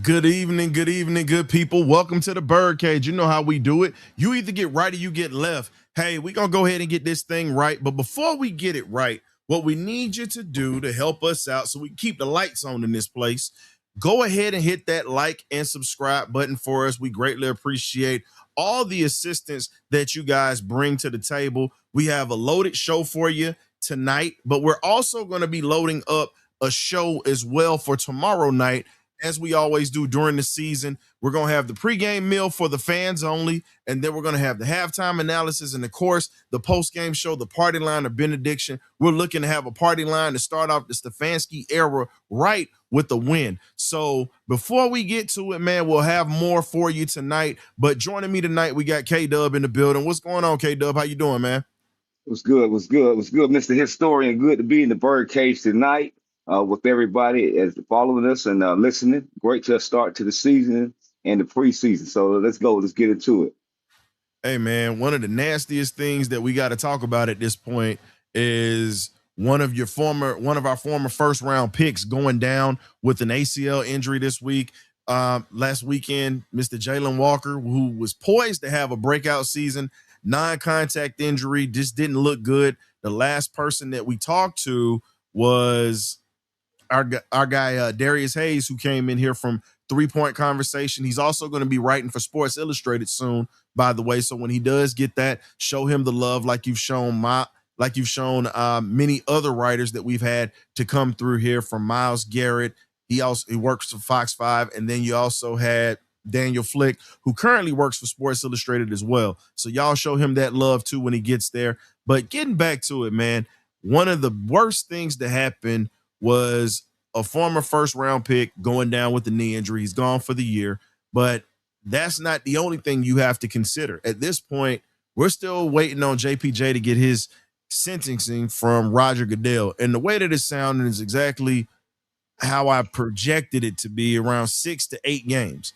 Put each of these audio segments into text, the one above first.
Good evening, good people. Welcome to the Birdcage. You know how we do it. You either get right or you get left. Hey, we're going to go ahead and get this thing right. But before we get it right, what we need you to do to help us out so we keep the lights on in this place, go ahead and hit that like and subscribe button for us. We greatly appreciate all the assistance that you guys bring to the table. We have a loaded show for you tonight, but we're also going to be loading up a show as well for tomorrow night. As we always do during the season, we're going to have the pregame meal for the fans only, and then we're going to have the halftime analysis and, of course, the postgame show, the party line of benediction. We're looking to have a party line to start off the Stefanski era right with the win. So before we get to it, man, we'll have more for you tonight. But joining me tonight, we got K-Dub in the building. What's going on, K-Dub? How you doing, man? What's good? What's good? What's good, Mr. Historian? Good to be in the birdcage tonight with everybody as following us and listening. Great to start to the season and the preseason. So let's go. Let's get into it. Hey, man, one of the nastiest things that we got to talk about at this point is one of our former first round picks going down with an ACL injury this week. Last weekend, Mr. Jalen Walker, who was poised to have a breakout season, non-contact injury, just didn't look good. The last person that we talked to was our guy Darius Hayes, who came in here from 3 Point Conversation. He's also going to be writing for Sports Illustrated soon, by the way. So when he does get that, show him the love like you've shown many other writers that we've had to come through here, from Miles Garrett. He works for Fox 5, and then you also had Daniel Flick, who currently works for Sports Illustrated as well. So y'all show him that love too when he gets there. But getting back to it, man, one of the worst things to happen was a former first round pick going down with the knee injury. He's gone for the year, but that's not the only thing you have to consider. At this point, we're still waiting on JPJ to get his sentencing from Roger Goodell. And the way that it's sounding is exactly how I projected it to be, around 6 to 8 games.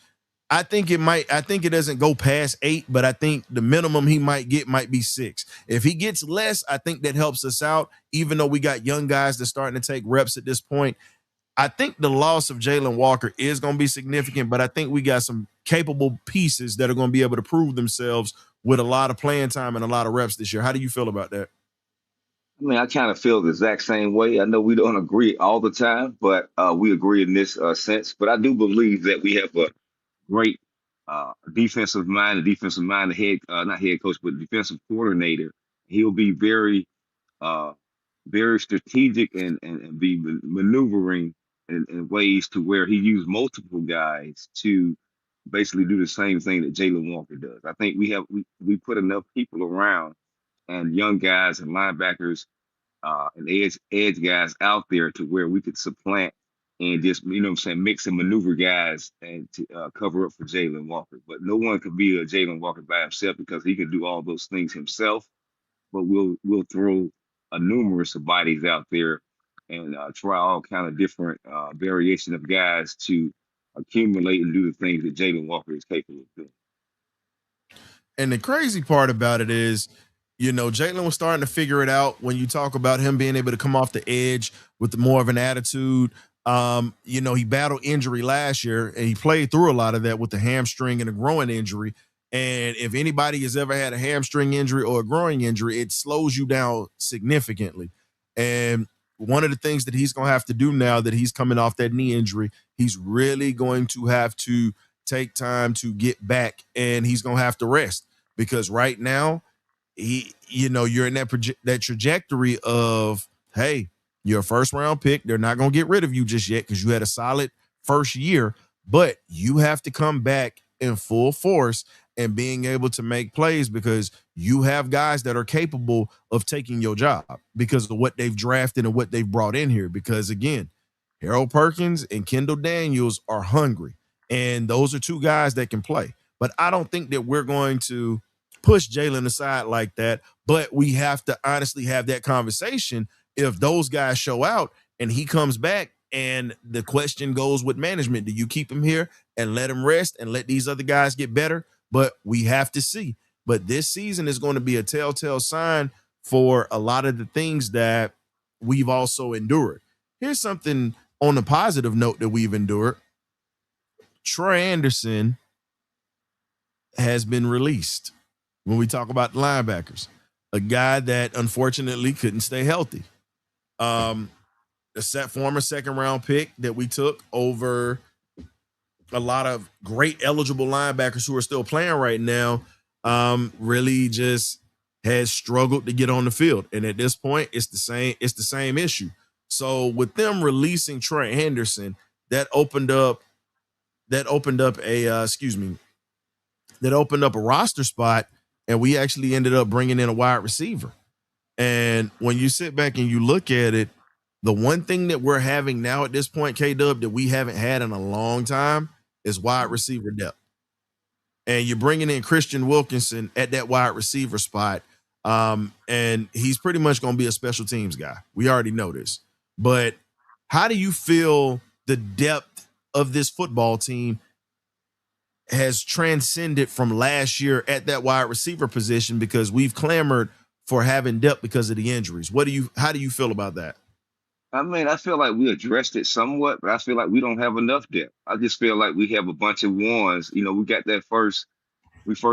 I think it doesn't go past 8, but I think the minimum he might get might be 6. If he gets less, I think that helps us out, even though we got young guys that's starting to take reps at this point. I think the loss of Jalen Walker is going to be significant, but I think we got some capable pieces that are going to be able to prove themselves with a lot of playing time and a lot of reps this year. How do you feel about that? I mean, I kind of feel the exact same way. I know we don't agree all the time, but we agree in this sense. But I do believe that we have a great defensive mind, the head, not head coach, but defensive coordinator. He'll be uh, very strategic and be maneuvering in ways to where he used multiple guys to basically do the same thing that Jalen Walker does. I think we put enough people around and young guys and linebackers and edge guys out there to where we could supplant and just what I'm saying, mix and maneuver guys and to cover up for Jalen Walker. But no one could be a Jalen Walker by himself because he can do all those things himself. But we'll throw a numerous of bodies out there and try all kind of different variation of guys to accumulate and do the things that Jalen Walker is capable of doing. And the crazy part about it is, Jalen was starting to figure it out when you talk about him being able to come off the edge with more of an attitude. He battled injury last year and he played through a lot of that with the hamstring and a growing injury. And if anybody has ever had a hamstring injury or a growing injury, it slows you down significantly. And one of the things that he's going to have to do now that he's coming off that knee injury, he's really going to have to take time to get back, and he's going to have to rest, because right now you're in that trajectory of, hey, you're a first round pick. They're not going to get rid of you just yet because you had a solid first year, but you have to come back in full force and being able to make plays, because you have guys that are capable of taking your job because of what they've drafted and what they've brought in here. Because again, Harold Perkins and Kendall Daniels are hungry, and those are two guys that can play. But I don't think that we're going to push Jalen aside like that. But we have to honestly have that conversation if those guys show out and he comes back. And the question goes with management: do you keep him here and let him rest and let these other guys get better? But we have to see. But this season is going to be a telltale sign for a lot of the things that we've also endured. Here's something on a positive note that we've endured. Troy Anderson has been released when we talk about the linebackers. A guy that unfortunately couldn't stay healthy. Um, former second round pick that we took over a lot of great eligible linebackers who are still playing right now, really just has struggled to get on the field. And at this point, it's the same issue. So with them releasing Trey Henderson, that opened up that opened up a that opened up a roster spot, and we actually ended up bringing in a wide receiver. And when you sit back and you look at it, the one thing that we're having now at this point, K Dub, that we haven't had in a long time is wide receiver depth. And you're bringing in Christian Wilkinson at that wide receiver spot. And he's pretty much going to be a special teams guy. We already know this. But how do you feel the depth of this football team has transcended from last year at that wide receiver position? Because we've clamored for having depth because of the injuries. How do you feel about that? I mean, I feel like we addressed it somewhat, but I feel like we don't have enough depth. I just feel like we have a bunch of ones. We got that first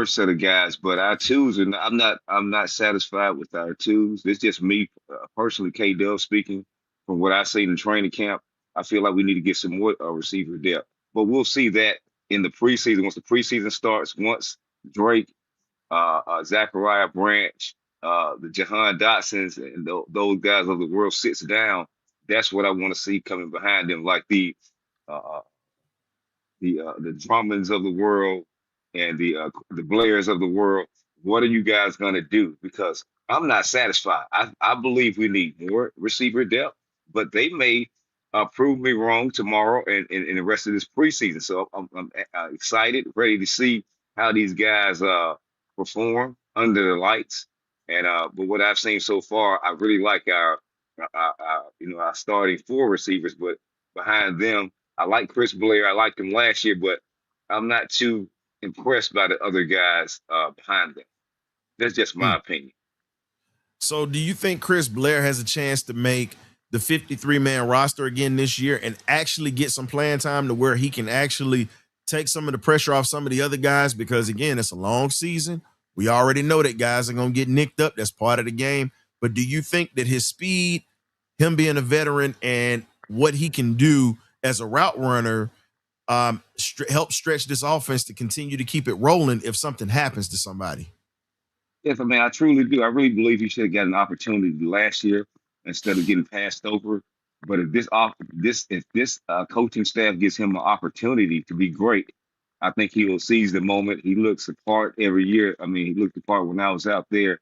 set of guys, but our twos are not, I'm not satisfied with our twos. It's just me personally, K Dub speaking from what I seen in training camp. I feel like we need to get some more receiver depth, but we'll see that in the preseason once the preseason starts. Once Drake, Zachariah Branch, the Jahan Dotsons, and those guys of the world sits down. That's what I want to see coming behind them, like uh, the Drummonds of the world and the Blairs of the world. What are you guys gonna do? Because I'm not satisfied. I believe we need more receiver depth, but they may prove me wrong tomorrow and in the rest of this preseason. So I'm excited, ready to see how these guys perform under the lights. And but what I've seen so far, I really like our starting four receivers, but behind them. I like Chris Blair. I liked him last year, but I'm not too impressed by the other guys behind them. That's just Hmm. my opinion. So do you think Chris Blair has a chance to make the 53-man roster again this year and actually get some playing time to where he can actually take some of the pressure off some of the other guys? Because again, it's a long season. We already know that guys are going to get nicked up. That's part of the game. But do you think that his speed, him being a veteran, and what he can do as a route runner help stretch this offense to continue to keep it rolling if something happens to somebody? Yes, I mean, I truly do. I really believe he should have got an opportunity last year instead of getting passed over. But if this coaching staff gives him an opportunity to be great, I think he will seize the moment. He looks the part every year. I mean, he looked the part when I was out there.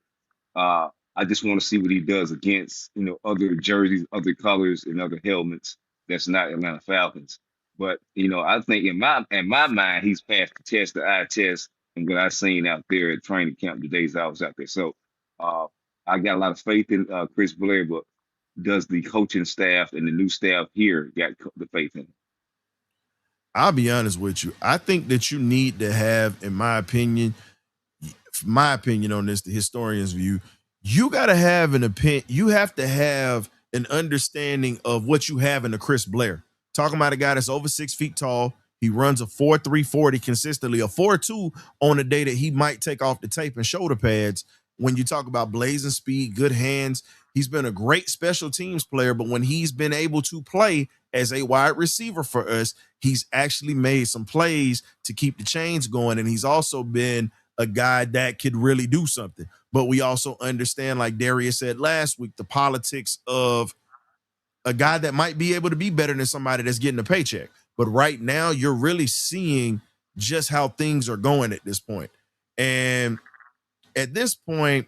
Uh, I just want to see what he does against, other jerseys, other colors, and other helmets. That's not Atlanta Falcons. But I think in my mind, he's passed the test, the eye test, and what I've seen out there at training camp the days I was out there. So uh, I got a lot of faith in Chris Blair, but does the coaching staff and the new staff here got the faith in him? I'll be honest with you. I think that you need to have, in my opinion on this, the historian's view, you got to have an opinion. You have to have an understanding of what you have in a Chris Blair. Talking about a guy that's over 6 feet tall. He runs a 4.340 consistently, a 4.2 on a day that he might take off the tape and shoulder pads. When you talk about blazing speed, good hands, he's been a great special teams player. But when he's been able to play as a wide receiver for us, he's actually made some plays to keep the chains going. And he's also been a guy that could really do something. But we also understand, like Darius said last week, the politics of a guy that might be able to be better than somebody that's getting a paycheck. But right now, you're really seeing just how things are going at this point. And at this point,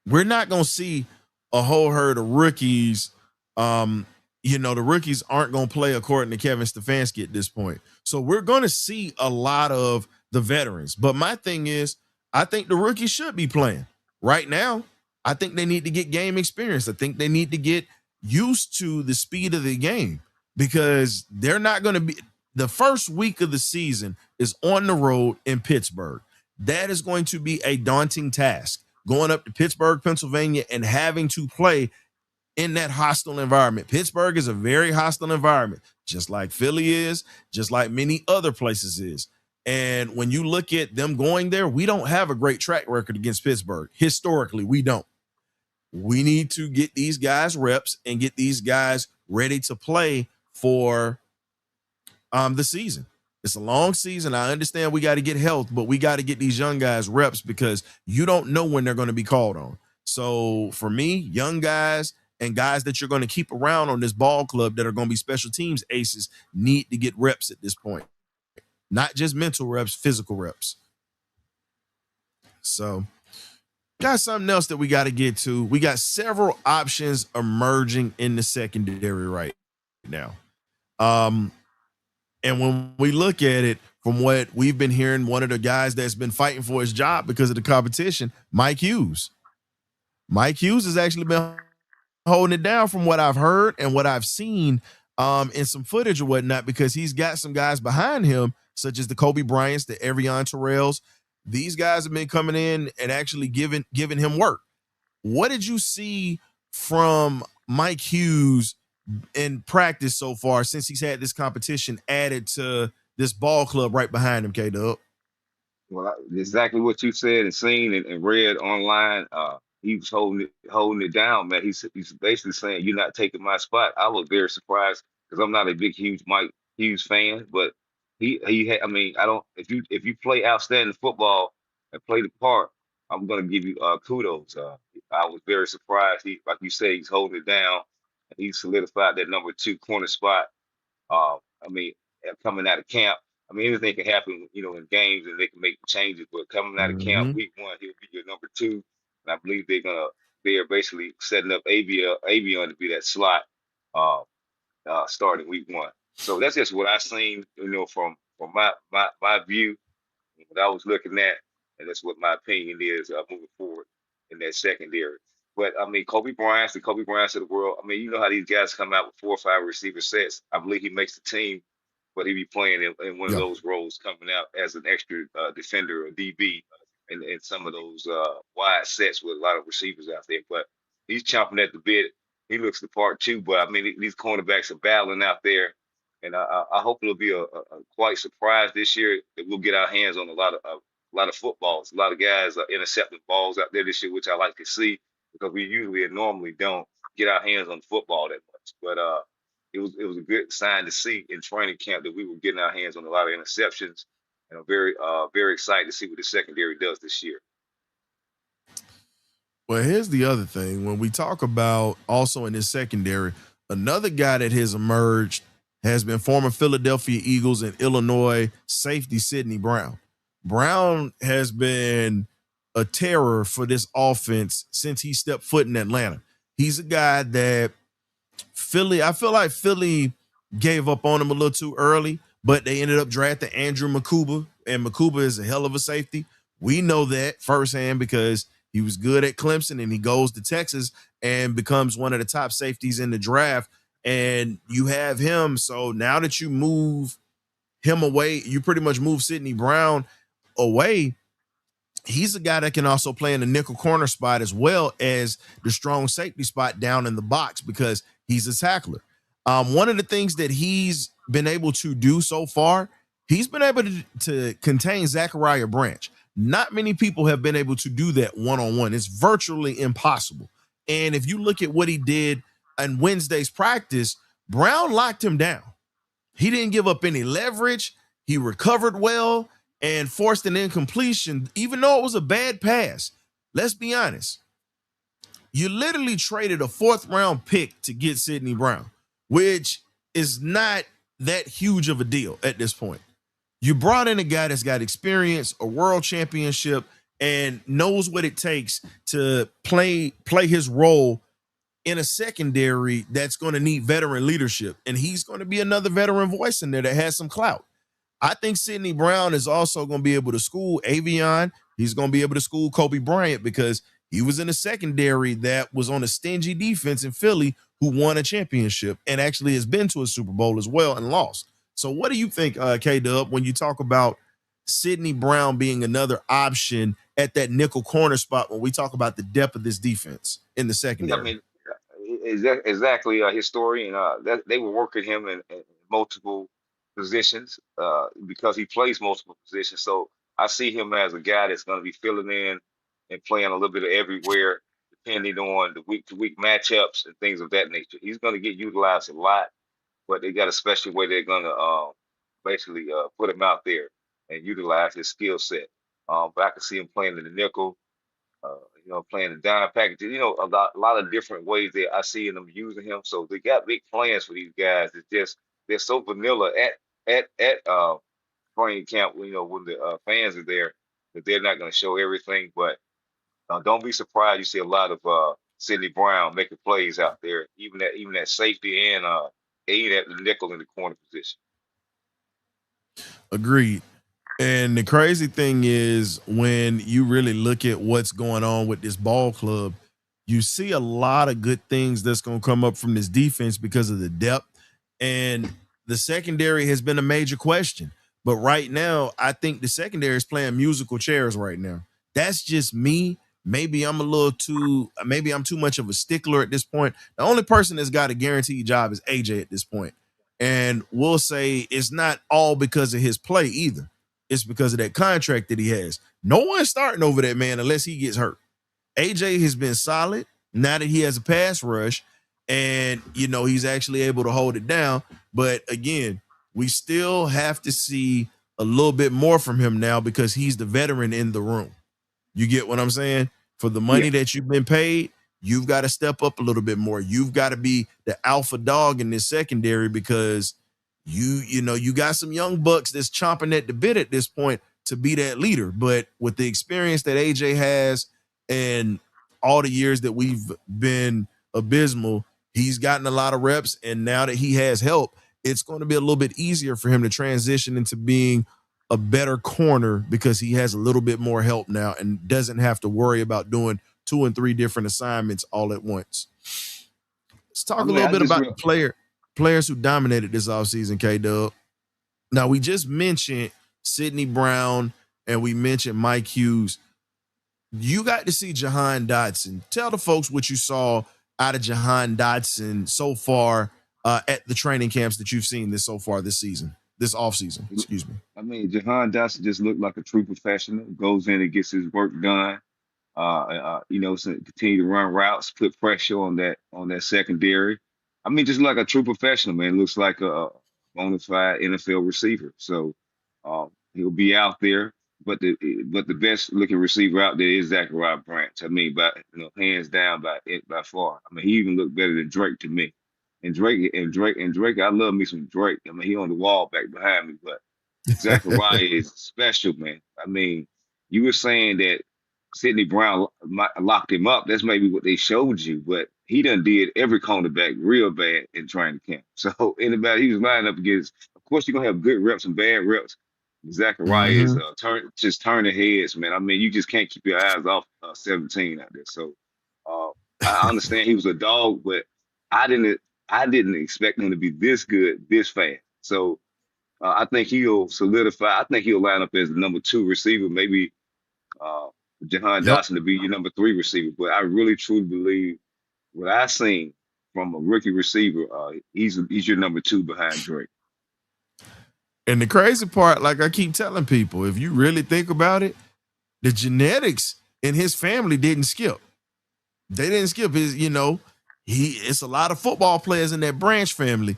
we're not going to see a whole herd of rookies. The rookies aren't going to play according to Kevin Stefanski at this point. So we're going to see a lot of the veterans. But my thing is, I think the rookies should be playing right now. I think they need to get game experience. I think they need to get used to the speed of the game because they're not going to be. The first week of the season is on the road in Pittsburgh. That is going to be a daunting task, going up to Pittsburgh, Pennsylvania, and having to play in that hostile environment. Pittsburgh is a very hostile environment, just like Philly is, just like many other places is. And when you look at them going there, we don't have a great track record against Pittsburgh. Historically, we don't. We need to get these guys reps and get these guys ready to play for the season. It's a long season. I understand we got to get health, but we got to get these young guys reps because you don't know when they're going to be called on. So for me, young guys and guys that you're going to keep around on this ball club that are going to be special teams aces need to get reps at this point. Not just mental reps, physical reps. So got something else that we got to get to. We got several options emerging in the secondary right now. Um, and when we look at it from what we've been hearing, one of the guys that's been fighting for his job because of the competition, Mike Hughes. Mike Hughes has actually been holding it down from what I've heard and what I've seen in some footage or whatnot, because he's got some guys behind him, such as the Kobe Bryants, the Evian Terrells. These guys have been coming in and actually giving him work. What did you see from Mike Hughes in practice so far since he's had this competition added to this ball club right behind him, K-Dub? Well, exactly what you said and seen and read online. He was holding it down, man. He's basically saying you're not taking my spot. I was very surprised because I'm not a big, huge Mike Hughes fan, but I mean, I don't. If you play outstanding football and play the part, I'm gonna give you kudos. I was very surprised. Like you say, he's holding it down. He solidified that number two corner spot. I mean, coming out of camp, I mean, anything can happen, in games and they can make changes. But coming out of camp, Mm-hmm. week one, he'll be your number two, and I believe they're basically setting up Avion to be that slot, uh, starting week one. So that's just what I seen, from my view, what I was looking at, and that's what my opinion is moving forward in that secondary. But I mean, the Kobe Bryant's of the world. I mean, you know how these guys come out with 4 or 5 receiver sets. I believe he makes the team, but he be playing in one of Yeah. those roles, coming out as an extra defender or DB, in some of those wide sets with a lot of receivers out there. But he's chomping at the bit. He looks the part too. But I mean, these cornerbacks are battling out there, and I hope it'll be a quite surprise this year that we'll get our hands on a lot of footballs. A lot of guys are intercepting balls out there this year, which I like to see because we usually and normally don't get our hands on football that much. But it was a good sign to see in training camp that we were getting our hands on a lot of interceptions, and I'm very excited to see what the secondary does this year. Well, here's the other thing. When we talk about also in this secondary, another guy that has emerged has been former Philadelphia Eagles and Illinois safety Sidney Brown. Brown has been a terror for this offense since he stepped foot in Atlanta. He's a guy that I feel like Philly gave up on him a little too early, but they ended up drafting Andrew Makuba, and Makuba is a hell of a safety. We know that firsthand because he was good at Clemson and he goes to Texas and becomes one of the top safeties in the draft. And you have him. So now that you move him away, you pretty much move Sidney Brown away. He's a guy that can also play in the nickel corner spot as well as the strong safety spot down in the box because he's a tackler. One of the things that he's been able to do so far, he's been able to contain Zachariah Branch. Not many people have been able to do that one-on-one. It's virtually impossible. And if you look at what he did in Wednesday's practice, Brown locked him down. He didn't give up any leverage. He recovered well and forced an incompletion, even though it was a bad pass. Let's be honest. You literally traded a fourth round pick to get Sidney Brown, which is not that huge of a deal at this point. You brought in a guy that's got experience, a world championship, and knows what it takes to play his role in a secondary that's going to need veteran leadership. And he's going to be another veteran voice in there that has some clout. I think Sidney Brown is also going to be able to school Avion. He's going to be able to school Kobe Bryant because he was in a secondary that was on a stingy defense in Philly who won a championship and actually has been to a Super Bowl as well and lost. So what do you think, K-Dub, when you talk about Sidney Brown being another option at that nickel corner spot when we talk about the depth of this defense in the I secondary? mean, exactly a historian. That they were working him in multiple positions because he plays multiple positions. So I see him as a guy that's going to be filling in and playing a little bit of everywhere, depending on the week to week matchups and things of that nature. He's going to get utilized a lot, but they got a special way they're going to basically put him out there and utilize his skill set. But I can see him playing in the nickel, playing the dime package. A lot of different ways that I see them using him. So they got big plans for these guys. It's just they're so vanilla at training camp. When the fans are there, that they're not going to show everything. But don't be surprised. You see a lot of Sidney Brown making plays out there, even at safety and aid at the nickel in the corner position. Agreed. And the crazy thing is, when you really look at what's going on with this ball club, you see a lot of good things that's going to come up from this defense because of the depth. And the secondary has been a major question. But right now, I think the secondary is playing musical chairs right now. That's just me. Maybe I'm too much of a stickler at this point. The only person that's got a guaranteed job is AJ at this point. And we'll say it's not all because of his play either. It's because of that contract that he has. No one's starting over that man unless he gets hurt. AJ has been solid now that he has a pass rush, and he's actually able to hold it down. But again, we still have to see a little bit more from him now because he's the veteran in the room. You get what I'm saying? For the money Yeah, that you've been paid, you've got to step up a little bit more. You've got to be the alpha dog in this secondary because you got some young bucks that's chomping at the bit at this point to be that leader. But with the experience that AJ has and all the years that we've been abysmal, he's gotten a lot of reps. And now that he has help, it's going to be a little bit easier for him to transition into being a better corner because he has a little bit more help now and doesn't have to worry about doing 2 and 3 different assignments all at once. Let's I talk a mean, little I bit just about the players who dominated this offseason, K Dub. Now, we just mentioned Sidney Brown and we mentioned Mike Hughes. You got to see Jahan Dotson. Tell the folks what you saw out of Jahan Dotson so far at the training camps that you've seen this season, this offseason, excuse me. I mean, Jahan Dotson just looked like a true professional. Goes in and gets his work done. So continue to run routes, put pressure on that secondary. I mean, just like a true professional, man. Looks like a bona fide NFL receiver. So he'll be out there. But the best looking receiver out there is Zachariah Branch. I mean, hands down by far. I mean, he even looked better than Drake to me. And Drake, I love me some Drake. I mean, he on the wall back behind me, but Zachariah is special, man. I mean, you were saying that Sidney Brown locked him up. That's maybe what they showed you, but he done did every cornerback real bad in training camp. So anybody he was lining up against, of course, you're gonna have good reps and bad reps. Zachariah is Mm-hmm. just turning heads, man. I mean, you just can't keep your eyes off 17 out there. So uh, I understand he was a dog, but I didn't I didn't expect him to be this good this fast. So I think he'll solidify. I think he'll line up as the number two receiver, maybe uh, Jahan Yep. Dotson to be your number three receiver. But I really truly believe what I've seen from a rookie receiver, he's your number two behind Drake. And the crazy part, like I keep telling people, if you really think about it, the genetics in his family didn't skip. They didn't skip it's a lot of football players in that Branch family.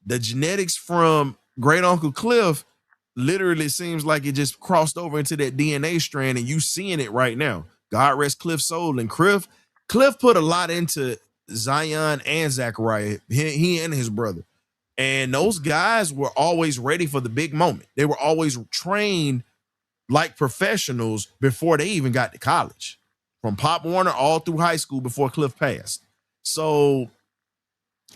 The genetics from great uncle Cliff literally seems like it just crossed over into that DNA strand, and you seeing it right now. God rest Cliff's soul. And Cliff put a lot into Zion and Zachariah, he and his brother. And those guys were always ready for the big moment. They were always trained like professionals before they even got to college, from Pop Warner all through high school before Cliff passed. So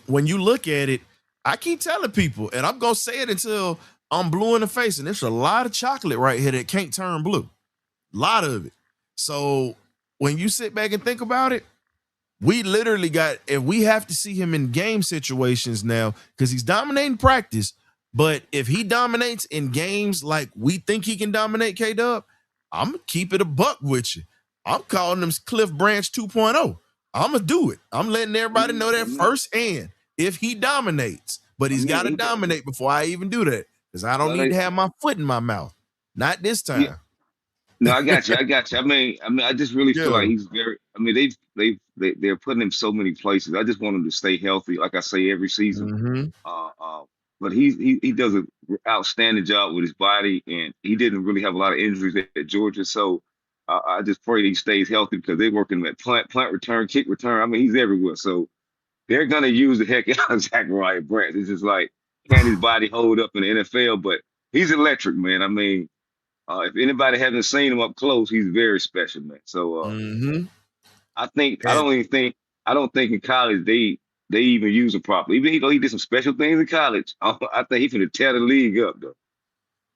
when you look at it, I keep telling people, and I'm gonna say it until I'm blue in the face, and there's a lot of chocolate right here that can't turn blue. A lot of it. So when you sit back and think about it, we literally if we have to see him in game situations now, because he's dominating practice. But if he dominates in games like we think he can dominate, K Dub, I'm gonna keep it a buck with you. I'm calling him Cliff Branch 2.0. I'm gonna do it. I'm letting I everybody mean, know I that mean, firsthand if he dominates. But I he's mean, got to he, dominate before I even do that because I don't well, need to have my foot in my mouth. Not this yeah, time. no, I got you. I got you. I just really feel Yeah. like he's very. I mean, they're putting him so many places. I just want him to stay healthy, like I say every season. Mm-hmm. Uh, uh, but he does an outstanding job with his body, and he didn't really have a lot of injuries at Georgia. So I just pray that he stays healthy because they're working at punt return, kick return. I mean, he's everywhere. So they're gonna use the heck out of Zachariah Brandt. It's just like, can his body hold up in the NFL? But he's electric, man. I mean. If anybody hasn't seen him up close, he's very special, man. So Mm-hmm. I And don't think in college they even use him properly. Even though he did some special things in college, I think he's gonna tear the league up though.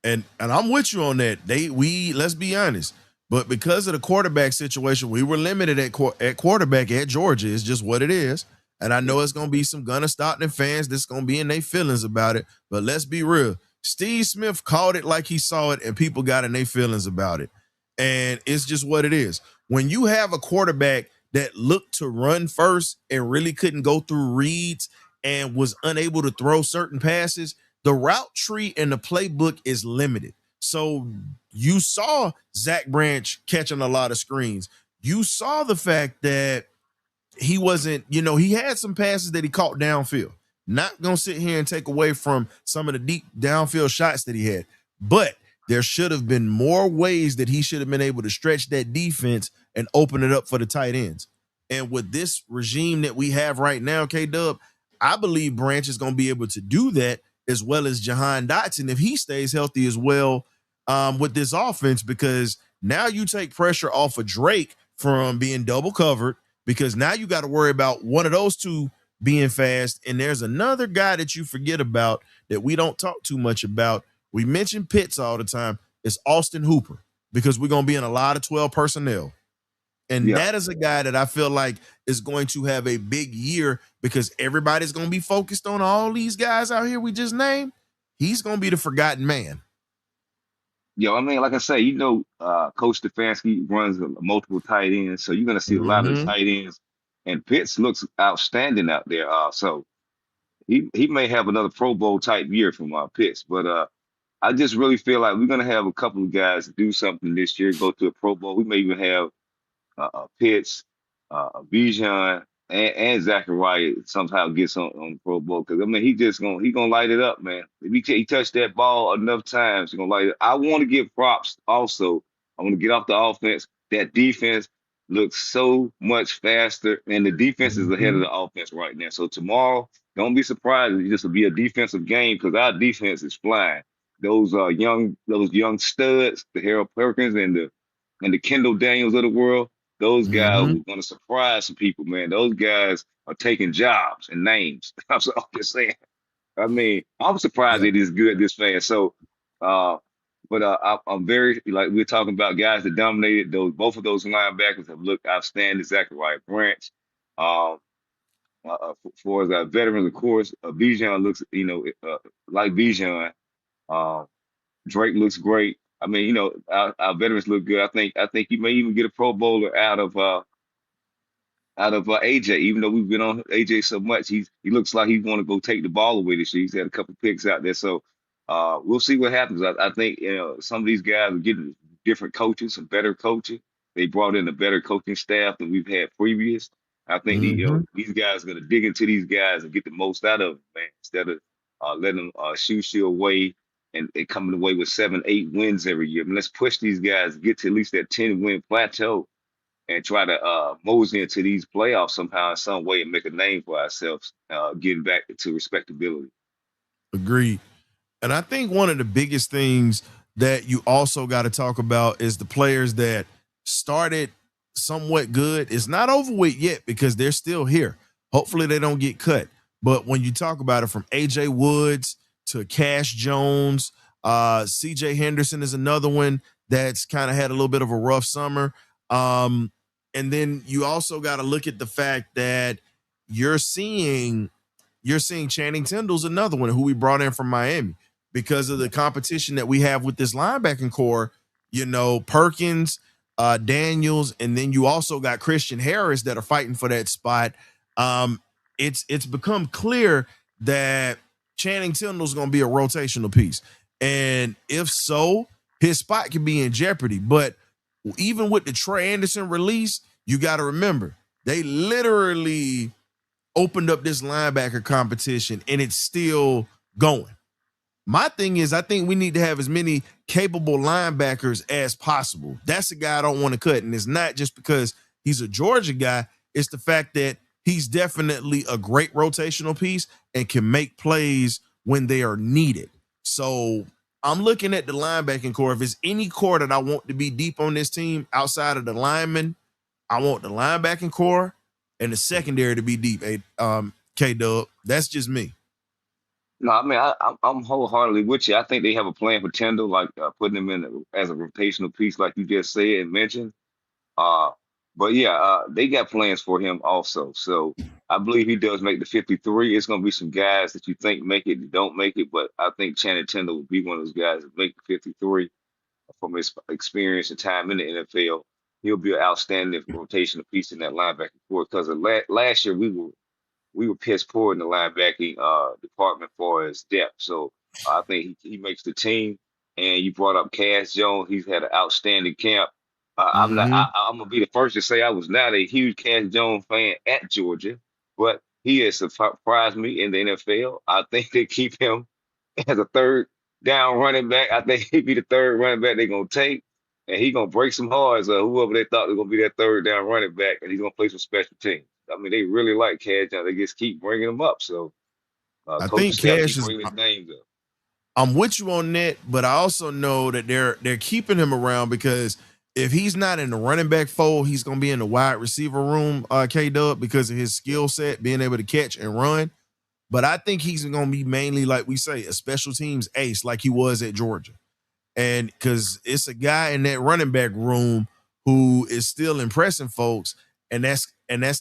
and I'm with you on that. We let's be honest, but because of the quarterback situation, we were limited at quarterback at Georgia. It's just what it is. And I Yeah, know it's gonna be some Gunner Stockton fans that's gonna be in their feelings about it. But let's be real. Steve Smith called it like he saw it, and people got in their feelings about it. And it's just what it is. When you have a quarterback that looked to run first and really couldn't go through reads and was unable to throw certain passes, the route tree and the playbook is limited. So you saw Zach Branch catching a lot of screens. You saw the fact that he wasn't, he had some passes that he caught downfield. Not gonna sit here and take away from some of the deep downfield shots that he had, but there should have been more ways that he should have been able to stretch that defense and open it up for the tight ends. And with this regime that we have right now, K Dub, I believe Branch is gonna be able to do that as well as Jahan Dotson if he stays healthy as well with this offense, because now you take pressure off of Drake from being double covered because now you got to worry about one of those two being fast. And there's another guy that you forget about that we don't talk too much about. We mention Pitts all the time. It's Austin Hooper because we're going to be in a lot of 12 personnel. And yeah, that is a guy that I feel like is going to have a big year because everybody's going to be focused on all these guys out here we just named. He's going to be the forgotten man. yo. I mean, like I say, Coach Stefanski runs multiple tight ends, so you're gonna see a lot of the Mm-hmm. tight ends. And Pitts looks outstanding out there. So he may have another Pro Bowl type year from Pitts, but I just really feel like we're gonna have a couple of guys do something this year, go to a Pro Bowl. We may even have Pitts, Bijan, and Zachariah somehow gets on the Pro Bowl because I mean he gonna light it up, man. If he touched that ball enough times, he's gonna light it. I want to give props also. I want to get off the offense. That defense looks so much faster, and the defense is ahead of Mm-hmm. the offense right now. So tomorrow, don't be surprised if it just will be a defensive game because our defense is flying. Those young studs, the Harold Perkins and the Kendall Daniels of the world, those guys Mm-hmm. were going to surprise some people, man. Those guys are taking jobs and names. I'm just saying. I mean, I'm surprised Yeah. it is good this fast. So, uh, I'm very like we're talking about guys that dominated. Those both of those linebackers have looked outstanding. Zachariah Branch. Um, for as veterans, of course, Bijan looks, like Bijan. Um, Drake looks great. I mean, our veterans look good. I think you may even get a Pro Bowler out of AJ. Even though we've been on AJ so much, he looks like he want to go take the ball away this year. He's had a couple picks out there, so we'll see what happens. I think some of these guys are getting different coaches, some better coaching. They brought in a better coaching staff than we've had previous. I think Mm-hmm. these guys are going to dig into these guys and get the most out of them, man, instead of letting them shoo away and coming away with 7, 8 wins every year. I mean, let's push these guys, get to at least that 10-win plateau and try to mosey into these playoffs somehow in some way and make a name for ourselves, getting back to respectability. Agreed. And I think one of the biggest things that you also got to talk about is the players that started somewhat good. It's not over with yet because they're still here. Hopefully they don't get cut. But when you talk about it from AJ Woods to Cash Jones, CJ Henderson is another one that's kind of had a little bit of a rough summer. Um, and then you also got to look at the fact that you're seeing you're seeing Channing Tindall's another one who we brought in from Miami because of Yeah, the competition that we have with this linebacking core. Perkins, Daniels, and then you also got Christian Harris that are fighting for that spot. Um, it's become clear that Channing Tindall's going to be a rotational piece, and if so, his spot could be in jeopardy. But even with the Trey Anderson release, you got to remember they literally opened up this linebacker competition, and it's still going. My thing is, I think we need to have as many capable linebackers as possible. That's the guy I don't want to cut. And it's not just because he's a Georgia guy, it's the fact that he's definitely a great rotational piece and can make plays when they are needed. So I'm looking at the linebacking core. If it's any core that I want to be deep on this team outside of the linemen, I want the linebacking core and the secondary to be deep. K Dub. That's just me. No, I mean I'm wholeheartedly with you. I think they have a plan for Tyndall, like putting him in as a rotational piece, like you just said and mentioned. Uh, but yeah, they got plans for him also. So I believe he does make the 53. It's going to be some guys that you think make it, that don't make it, but I think Channing Tindall will be one of those guys that make the 53 from his experience and time in the NFL. He'll be an outstanding rotational piece in that linebacking core because last year we were piss poor in the linebacking department for his depth. So I think he makes the team. And you brought up Cass Jones. He's had an outstanding camp. I'm not. Mm-hmm. I'm gonna be the first to say I was not a huge Cass Jones fan at Georgia, but he has surprised me in the NFL. I think they keep him as a third down running back. I think he'd be the third running back they're gonna take, and he's gonna break some hearts of whoever they thought was gonna be that third down running back, and he's gonna play some special teams. I mean, they really like Cash. They just keep bringing him up. So I coaching think staff Cash keep is. bringing his names up. I'm with you on that, but I also know that they're keeping him around because if he's not in the running back fold, he's gonna be in the wide receiver room, K Dub, because of his skill set, being able to catch and run. But I think he's gonna be mainly, like we say, a special teams ace, like he was at Georgia. And because it's a guy in that running back room who is still impressing folks, and that's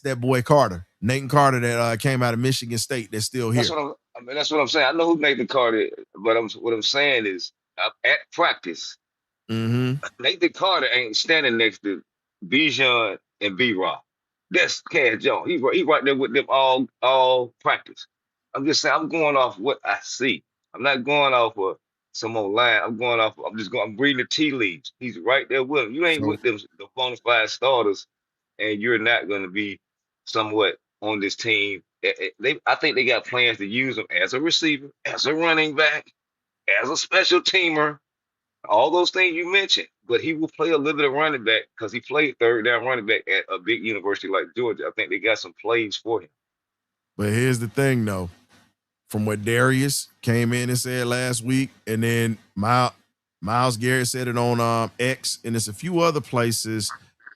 that boy Carter, Nathan Carter, that came out of Michigan State, that's still That's here. what I mean, that's what I'm saying. I know who Nathan Carter, but what I'm saying is at practice. Mm-hmm. Nathan Carter ain't standing next to Bijan and B Rob. That's Cass Jones. He right there with them all practice. I'm just saying I'm going off what I see. I'm not going off of some old line. I'm reading the tea leaves. He's right there with him. You ain't So, with them the bona fide starters, and you're not gonna be somewhat on this team. I think they got plans to use him as a receiver, as a running back, as a special teamer, all those things you mentioned, but he will play a little bit of running back because he played third down running back at a big university like Georgia. I think they got some plays for him. but here's the thing, though. From what Darius came in and said last week, and then Miles Garrett said it on X, and there's a few other places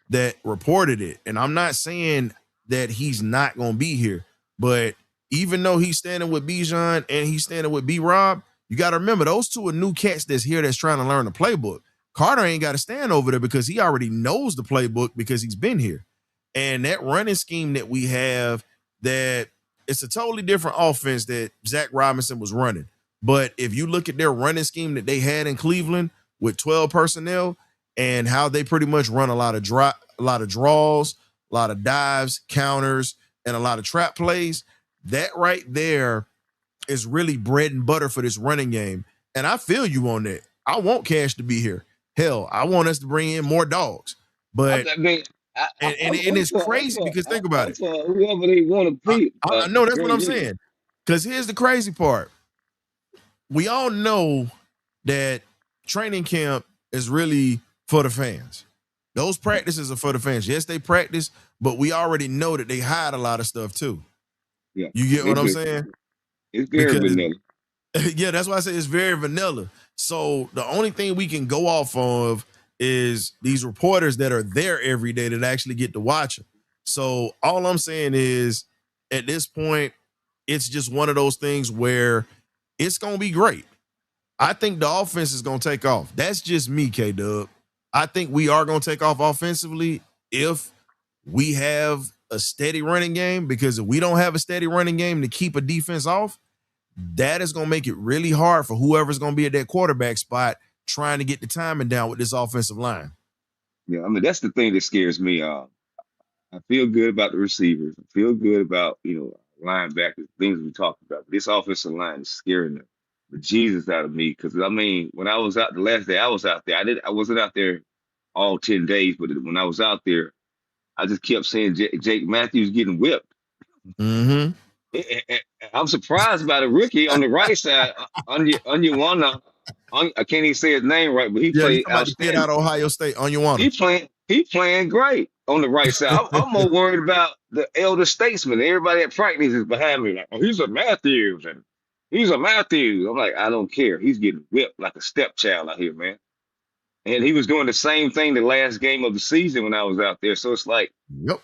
that reported it. And I'm not saying that he's not gonna be here, but even though he's standing with Bijan and he's standing with B Rob, you got to remember those two are new cats that's here that's trying to learn the playbook. Carter ain't got to stand over there because he already knows the playbook because he's been here. And that running scheme that we have, that it's a totally different offense that Zach Robinson was running. But if you look at their running scheme that they had in Cleveland with 12 personnel and how they pretty much run a lot of draws, a lot of dives, counters, and a lot of trap plays, that right there is really bread and butter for this running game. And I feel you on that. I want Cash to be here. Hell, I want us to bring in more dogs. But I mean, and it's crazy because think about I'm it. for whoever they want to I, be, I know that's what I'm bring in. saying. Because here's the crazy part. We all know that training camp is really for the fans. Those practices are for the fans. Yes, they practice, but we already know that they hide a lot of stuff too. Yeah, You get they what I'm do. saying? It's very Because vanilla. yeah, that's why I say it's very vanilla. So the only thing we can go off of is these reporters that are there every day that actually get to watch them. So all I'm saying is at this point, it's just one of those things where it's gonna be great. I think the offense is gonna take off. That's just me, K Dub. I think we are gonna take off offensively if we have a steady running game, because if we don't have a steady running game to keep a defense off, that is going to make it really hard for whoever's going to be at that quarterback spot trying to get the timing down with this offensive line. Yeah, I mean that's the thing that scares me. I feel good about the receivers. I feel good about linebackers, things we talked about. This offensive line is scaring the Jesus out of me because I mean when I was out the last day I was out there. I wasn't out there all 10 days, but when I was out there, I just kept saying Jake Matthews getting whipped. Mm-hmm. I'm surprised by the rookie on the right side, Onyewana. I can't even say his name right, but he Yeah, you played talking about the kid out outstanding. of Ohio State, Onyewana. He playing great on the right side. I'm more worried about the elder statesman. Everybody at practice is behind me, like, oh, he's a Matthews and he's a Matthews. I'm like, I don't care. He's getting whipped like a stepchild out here, man. And he was doing the same thing the last game of the season when I was out there. So it's like Yep.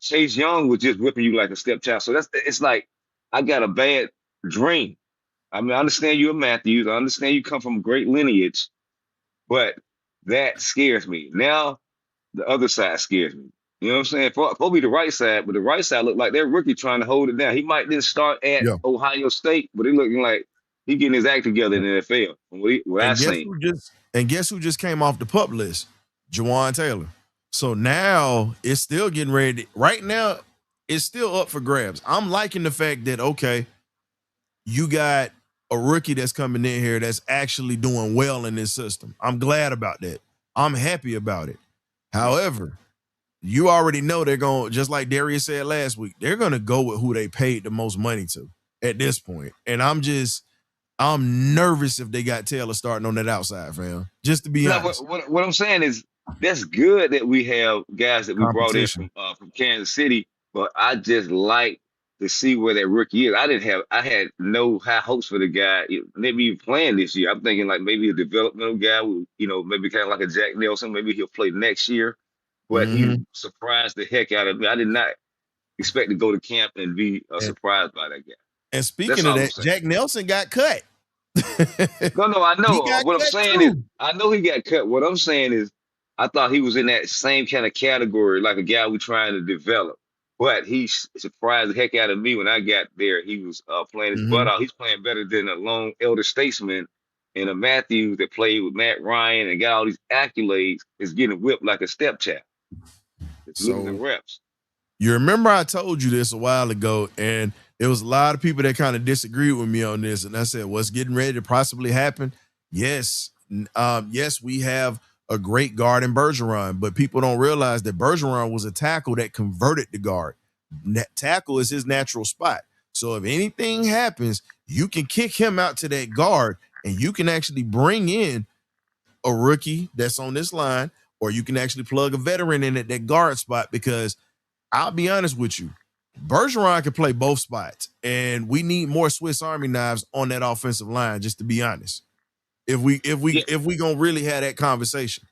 Chase Young was just whipping you like a stepchild. So it's like I got a bad dream. I mean, I understand you're a Matthews. I understand you come from a great lineage, but that scares me. Now the other side scares me. You know what I'm saying? Probably the right side, but the right side looked like their rookie trying to hold it down. He might then start at Yeah. Ohio State, but it looking like he getting his act together in the NFL. From what I And seen. guess who just came off the pup list? Jawan Taylor. So now it's still getting ready. Right now, it's still up for grabs. I'm liking the fact that okay, you got a rookie that's coming in here that's actually doing well in this system. I'm glad about that. I'm happy about it. However, you already know they're going, just like Darius said last week, they're going to go with who they paid the most money to at this point. And I'm nervous if they got Taylor starting on that outside, fam. Just to be No, honest. what I'm saying is that's good that we have guys that we brought in Competition. from Kansas City, but I just like to see where that rookie is. I had no high hopes for the guy. Maybe even playing this year. I'm thinking like maybe a developmental guy, maybe kind of like a Jack Nelson. Maybe he'll play next year. But he Mm-hmm. surprised the heck out of me. I did not expect to go to camp and be And, surprised by that guy. and That's speaking of all I'm that, saying. Jack Nelson got cut. No, I He know. got What I'm cut saying is, too. I know he got cut. What I'm saying is, I thought he was in that same kind of category, like a guy we trying to develop. But he surprised the heck out of me when I got there. He was playing his butt Mm-hmm. off. He's playing better than a lone elder statesman and a Matthews that played with Matt Ryan and got all these accolades is getting whipped like a stepchild. It's losing So reps. you remember I told you this a while ago, and there was a lot of people that kind of disagreed with me on this. And I said, what's getting ready to possibly happen? Yes. Yes, we have a great guard in Bergeron, but people don't realize that Bergeron was a tackle that converted to guard. Tackle is his natural spot. So if anything happens, you can kick him out to that guard, and you can actually bring in a rookie that's on this line, or you can actually plug a veteran in at that guard spot because I'll be honest with you. Bergeron can play both spots, and we need more Swiss Army knives on that offensive line. Just to be honest, Yeah, if we gonna really have that conversation,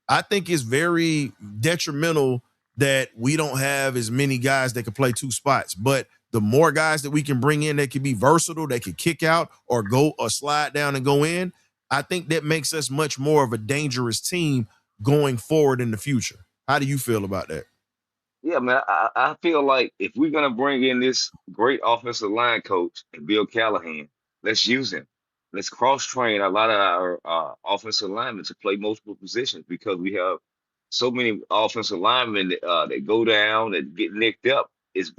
I think it's very detrimental that we don't have as many guys that can play two spots. But the more guys that we can bring in that can be versatile, that can kick out or go or slide down and go in, I think that makes us much more of a dangerous team going forward in the future. How do you feel about that? Yeah, man. I feel like if we're gonna bring in this great offensive line coach and Bill Callahan, let's use him. Let's cross train a lot of our offensive linemen to play multiple positions because we have so many offensive linemen that go down that get nicked up. It's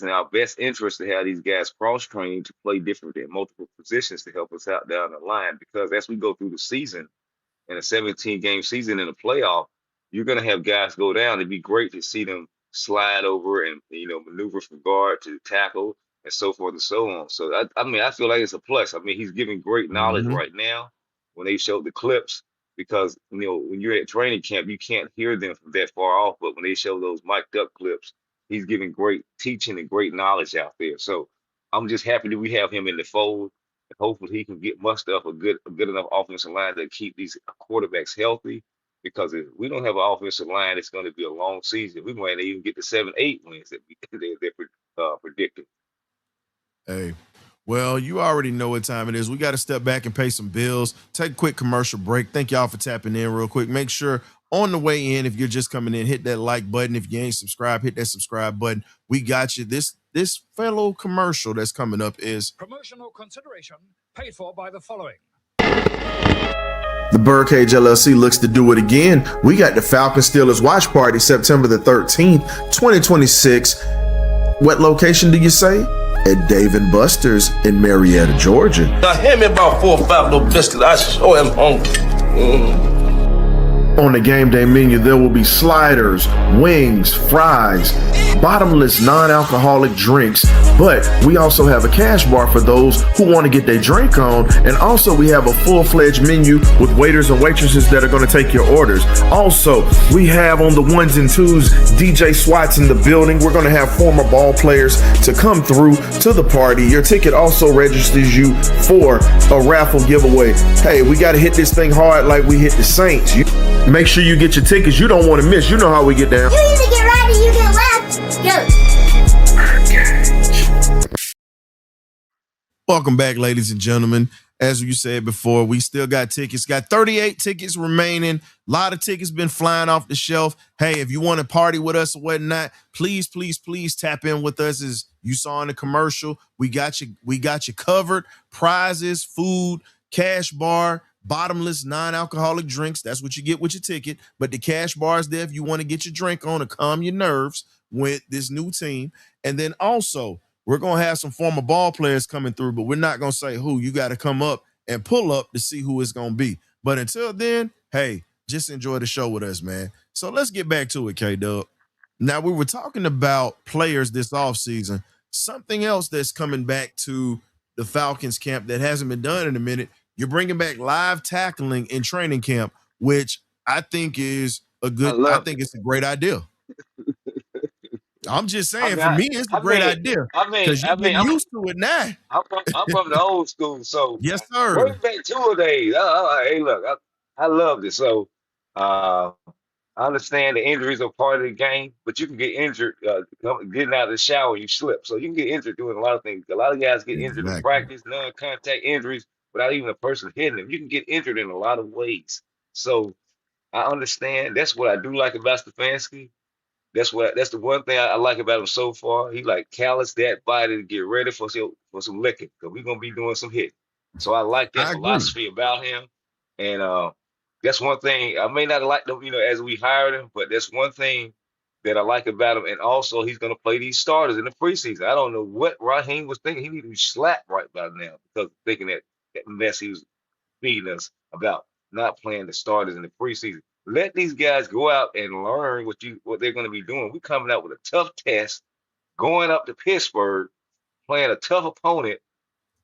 in our best interest to have these guys cross trained to play different in multiple positions to help us out down the line because as we go through the season in a 17 game season in a playoff, you're going to have guys go down. It'd be great to see them slide over and maneuver from guard to tackle and so forth and so on. So I mean, I feel like it's a plus. I mean, he's giving great knowledge Mm-hmm. right now when they showed the clips because when you're at training camp, you can't hear them from that far off. But when they show those mic'd up clips, he's giving great teaching and great knowledge out there. So I'm just happy that we have him in the fold. Hopefully he can get muster up a good enough offensive line to keep these quarterbacks healthy. Because if we don't have an offensive line, it's going to be a long season. We might not even get the 7, 8 wins that they're predicting. Hey, well, you already know what time it is. We got to step back and pay some bills. Take a quick commercial break. Thank y'all for tapping in real quick. Make sure on the way in, if you're just coming in, hit that like button. If you ain't subscribed, hit that subscribe button. We got you. This fellow commercial that's coming up is Promotional consideration paid for by the following. The Birdcage LLC looks to do it again. We got the Falcon Steelers watch party September the 13th, 2026. What location do you say? At Dave & Buster's in Marietta, Georgia. Now hand me about 4 or 5 little biscuits. I sure am hungry. On the game day menu, there will be sliders, wings, fries, bottomless non-alcoholic drinks, but we also have a cash bar for those who want to get their drink on, and also we have a full-fledged menu with waiters and waitresses that are going to take your orders. Also, we have on the ones and twos DJ Swats in the building. We're going to have former ball players to come through to the party. Your ticket also registers you for a raffle giveaway. Hey, we got to hit this thing hard like we hit the Saints. Make sure you get your tickets. You don't want to miss. You know how we get down. You either get right or you get left. Go. Welcome back, ladies and gentlemen. As you said before, we still got tickets. Got 38 tickets remaining. A lot of tickets been flying off the shelf. Hey, if you want to party with us or whatnot, please, please, please tap in with us. As you saw in the commercial, we got you covered. Prizes, food, cash bar, bottomless non-alcoholic drinks. That's what you get with your ticket. But the cash bar is there if you want to get your drink on to calm your nerves with this new team. And then also, we're going to have some former ball players coming through, but we're not going to say who. You got to come up and pull up to see who it's going to be. But until then, hey, just enjoy the show with us, man. So let's get back to it, K-Dub. Now, we were talking about players this offseason. Something else that's coming back to the Falcons camp that hasn't been done in a minute. You're bringing back live tackling in training camp, which I think is I think it's a great idea. I'm just saying, for me, it's a great idea because you've been used to it now. I'm from the old school, so Yes, sir. bring back 2 days. Hey, look, I love this. So I understand the injuries are part of the game, but you can get injured getting out of the shower and you slip. So you can get injured doing a lot of things. A lot of guys get injured in practice, non-contact injuries without even a person hitting them. You can get injured in a lot of ways. So I understand. That's what I do like about Stefanski. That's the one thing I like about him so far. He like callous that body to get ready for some licking because we're gonna be doing some hitting. So I like that philosophy about him, and that's one thing I may not like them, as we hired him, but that's one thing that I like about him. And also, he's gonna play these starters in the preseason. I don't know what Raheem was thinking. He needed to be slapped right by now because thinking that mess he was feeding us about not playing the starters in the preseason. Let these guys go out and learn what they're going to be doing. We're coming out with a tough test, going up to Pittsburgh, playing a tough opponent,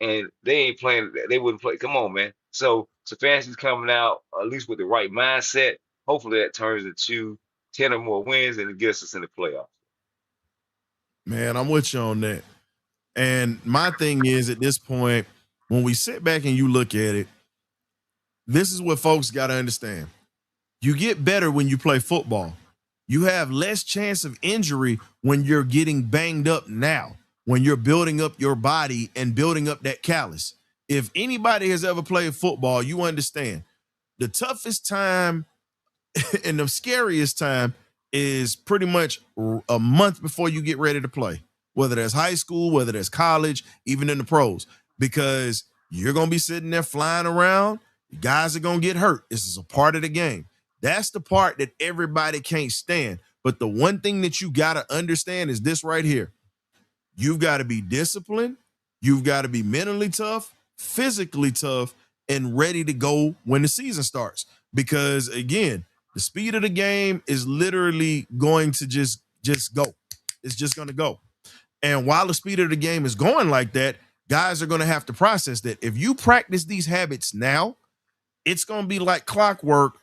and they ain't playing. They wouldn't play. Come on, man. So Stefanski's coming out at least with the right mindset. Hopefully that turns into 10 or more wins and it gets us in the playoffs. Man, I'm with you on that. And my thing is, at this point, when we sit back and you look at it, this is what folks got to understand. You get better when you play football. You have less chance of injury when you're getting banged up now, when you're building up your body and building up that callus. If anybody has ever played football, you understand the toughest time and the scariest time is pretty much a month before you get ready to play, whether that's high school, whether that's college, even in the pros, because you're going to be sitting there flying around. Guys are going to get hurt. This is a part of the game. That's the part that everybody can't stand. But the one thing that you got to understand is this right here. You've got to be disciplined. You've got to be mentally tough, physically tough, and ready to go when the season starts. Because, again, the speed of the game is literally going to just go. It's just going to go. And while the speed of the game is going like that, guys are going to have to process that. If you practice these habits now, it's going to be like clockwork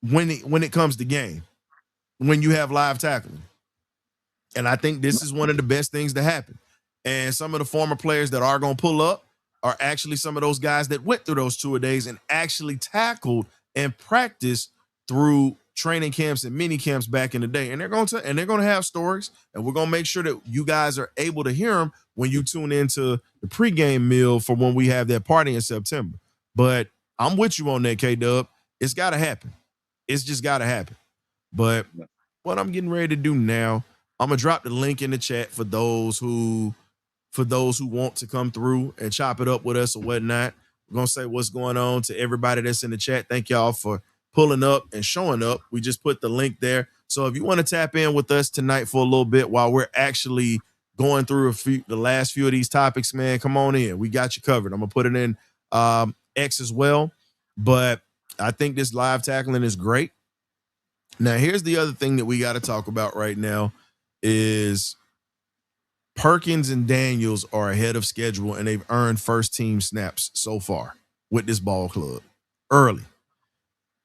when it comes to game, when you have live tackling. And I think this is one of the best things to happen. And some of the former players that are going to pull up are actually some of those guys that went through those two-a-days and actually tackled and practiced through training camps and mini camps back in the day. And they're going to have stories, and we're going to make sure that you guys are able to hear them when you tune into the pregame meal for when we have that party in September. But I'm with you on that, K-Dub. It's got to happen. It's just got to happen. But what I'm getting ready to do now, I'm going to drop the link in the chat for those who want to come through and chop it up with us or whatnot. We're gonna say what's going on to everybody that's in the chat. Thank y'all for pulling up and showing up. We just put the link there. So if you want to tap in with us tonight for a little bit while we're actually going through the last few of these topics, man, come on in. We got you covered. I'm gonna put it in X as well. But I think this live tackling is great. Now, here's the other thing that we got to talk about right now is Perkins and Daniels are ahead of schedule, and they've earned first team snaps so far with this ball club early.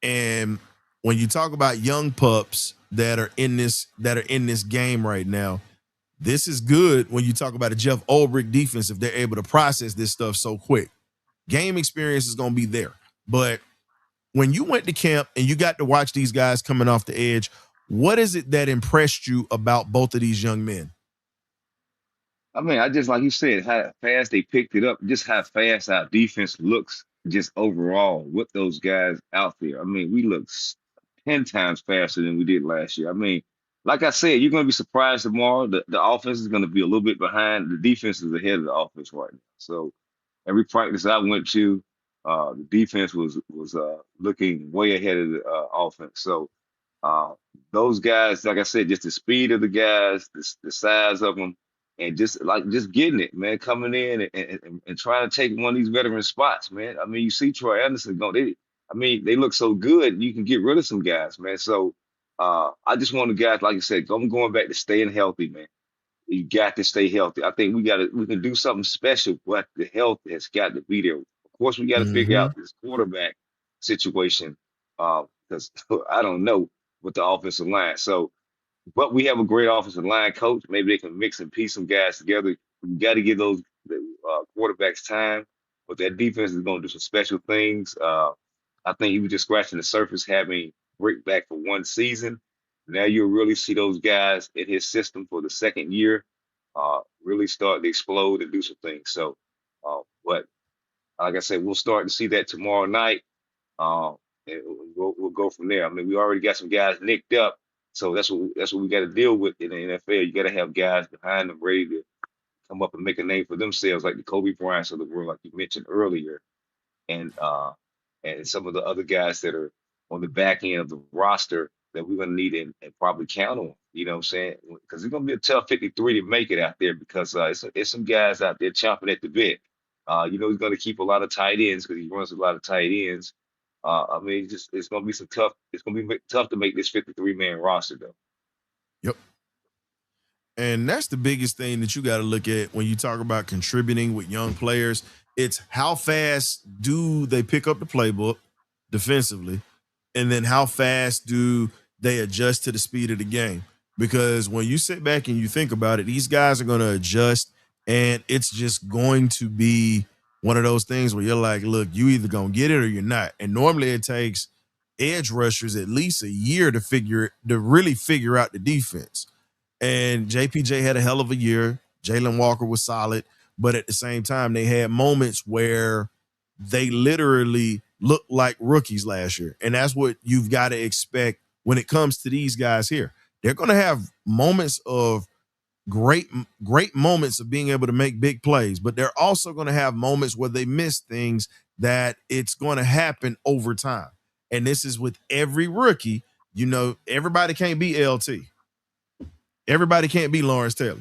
And when you talk about young pups that are in this game right now, this is good when you talk about a Jeff Ulbrich defense if they're able to process this stuff so quick. Game experience is going to be there. But when you went to camp and you got to watch these guys coming off the edge, what is it that impressed you about both of these young men? I mean, I just like you said, how fast they picked it up, just how fast our defense looks, just overall with those guys out there. I mean, we look 10 times faster than we did last year. I mean, like I said, you're going to be surprised tomorrow. The offense is going to be a little bit behind. The defense is ahead of the offense right now. So every practice I went to, the defense was looking way ahead of the offense. So uh, those guys, like I said, just the speed of the guys, the size of them, and just getting it, man, coming in and trying to take one of these veteran spots, man. I mean, you see Troy Anderson go. I mean, they look so good. You can get rid of some guys, man. So I just want the guys, like I said, I'm going back to staying healthy, man. You got to stay healthy. I think we can do something special, but the health has got to be there. Of course, we got to figure Mm-hmm. out this quarterback situation because I don't know with the offensive line. So, but we have a great offensive line coach. Maybe they can mix and piece some guys together. We got to give those quarterbacks time, but that defense is going to do some special things. I think he was just scratching the surface, having Rick back for one season. Now you'll really see those guys in his system for the second year really start to explode and do some things. So, but like I said, we'll start to see that tomorrow night. Um, and we'll go from there. I mean, we already got some guys nicked up, so that's what we got to deal with in the NFL. You got to have guys behind them ready to come up and make a name for themselves, like the Kobe Bryants of the world, like you mentioned earlier, and some of the other guys that are on the back end of the roster that we're gonna need and probably count on. You know what I'm saying? Because it's gonna be a tough 53 to make it out there because it's some guys out there chomping at the bit. He's gonna keep a lot of tight ends because he runs a lot of tight ends. I mean, it's gonna be some tough. It's gonna be tough to make this 53-man roster though. Yep. And that's the biggest thing that you got to look at when you talk about contributing with young players. It's how fast do they pick up the playbook defensively, and then how fast do they adjust to the speed of the game? Because when you sit back and you think about it, these guys are going to adjust, and it's just going to be one of those things where you're like, look, you either going to get it or you're not. And normally it takes edge rushers at least a year to really figure out the defense. And JPJ had a hell of a year. Jalen Walker was solid, but at the same time, they had moments where they literally looked like rookies last year. And that's what you've got to expect when it comes to these guys here. They're going to have moments of great moments of being able to make big plays, but they're also going to have moments where they miss things that it's going to happen over time. And this is with every rookie. Everybody can't be LT. Everybody can't be Lawrence Taylor.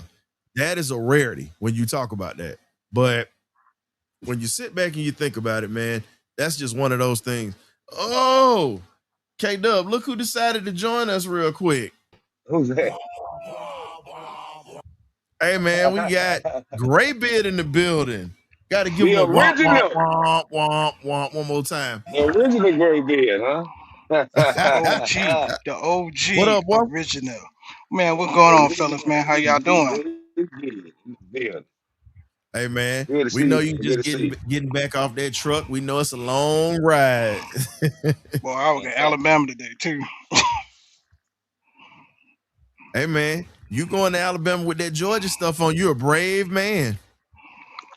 That is a rarity when you talk about that. But when you sit back and you think about it, man, that's just one of those things. Oh, K-Dub, look who decided to join us real quick. Who's that? Hey, man, we got Graybeard in the building. Got to give The him a womp, original. womp, womp, womp, womp one more time. The original Gray Beard, huh? The OG What up, boy? original. Man, what's going on, fellas, man? How y'all doing? Beard. Hey, man, Good to we see know you. you Good just to see getting back off that truck. We know it's a long ride. Boy, I was in Alabama today, too. Hey, man, you going to Alabama with that Georgia stuff on, you a brave man.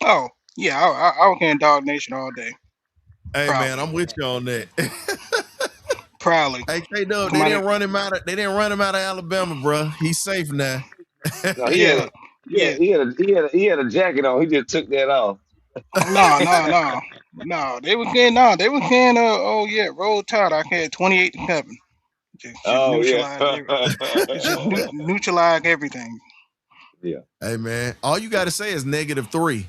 Oh, yeah, I was in Dog Nation all day. Hey, Proudly. man, I'm with you on that. Proudly. Hey, K-Dub, Come they out didn't run him out of Alabama, bro. He's safe now. you. No, Yeah, yeah. he had a jacket on. He just took that off. No. They was getting no. They was getting oh yeah, roll tide. I had 28-7. Just Oh yeah. neutralize it's just neutralize everything. Yeah. Hey man, all you got to say is -3.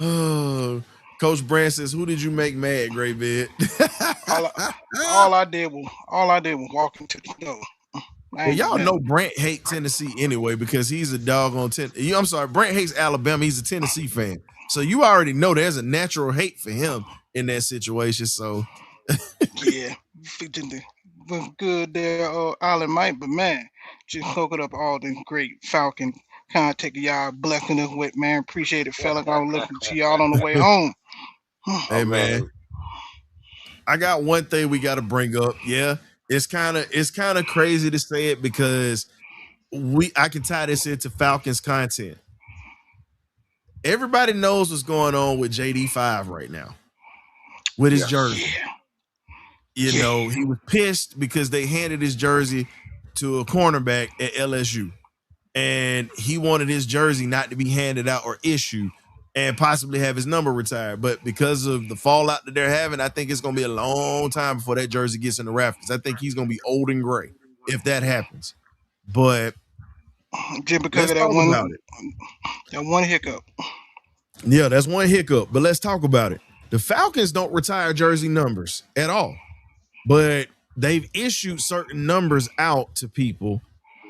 Oh, Coach Brand says, "Who did you make mad, Gray Bid?" All I, all I did was walk into the door. I Well, ain't do y'all know nothing. Brent hate Tennessee anyway because he's a dog on I'm sorry, Brent hates Alabama. He's a Tennessee fan, so you already know there's a natural hate for him in that situation. So Yeah, was good there, Island Mike, but man, just soaking up all the great Falcon content y'all blessing us with, man. Appreciate it, fella. I was listening to y'all on the way home. Oh hey man, man. I got one thing we got to bring up. Yeah, it's kind of crazy to say it because I can tie this into Falcons content. Everybody knows what's going on with JD5 right now with his Yeah. jersey. You Yeah, know, he was pissed because they handed his jersey to a cornerback at LSU. And he wanted his jersey not to be handed out or issued and possibly have his number retired. But because of the fallout that they're having, I think it's going to be a long time before that jersey gets in the rafters. I think he's going to be old and gray if that happens. But just because let's of talk about it. that one hiccup. Yeah, that's one hiccup, but let's talk about it. The Falcons don't retire jersey numbers at all, but they've issued certain numbers out to people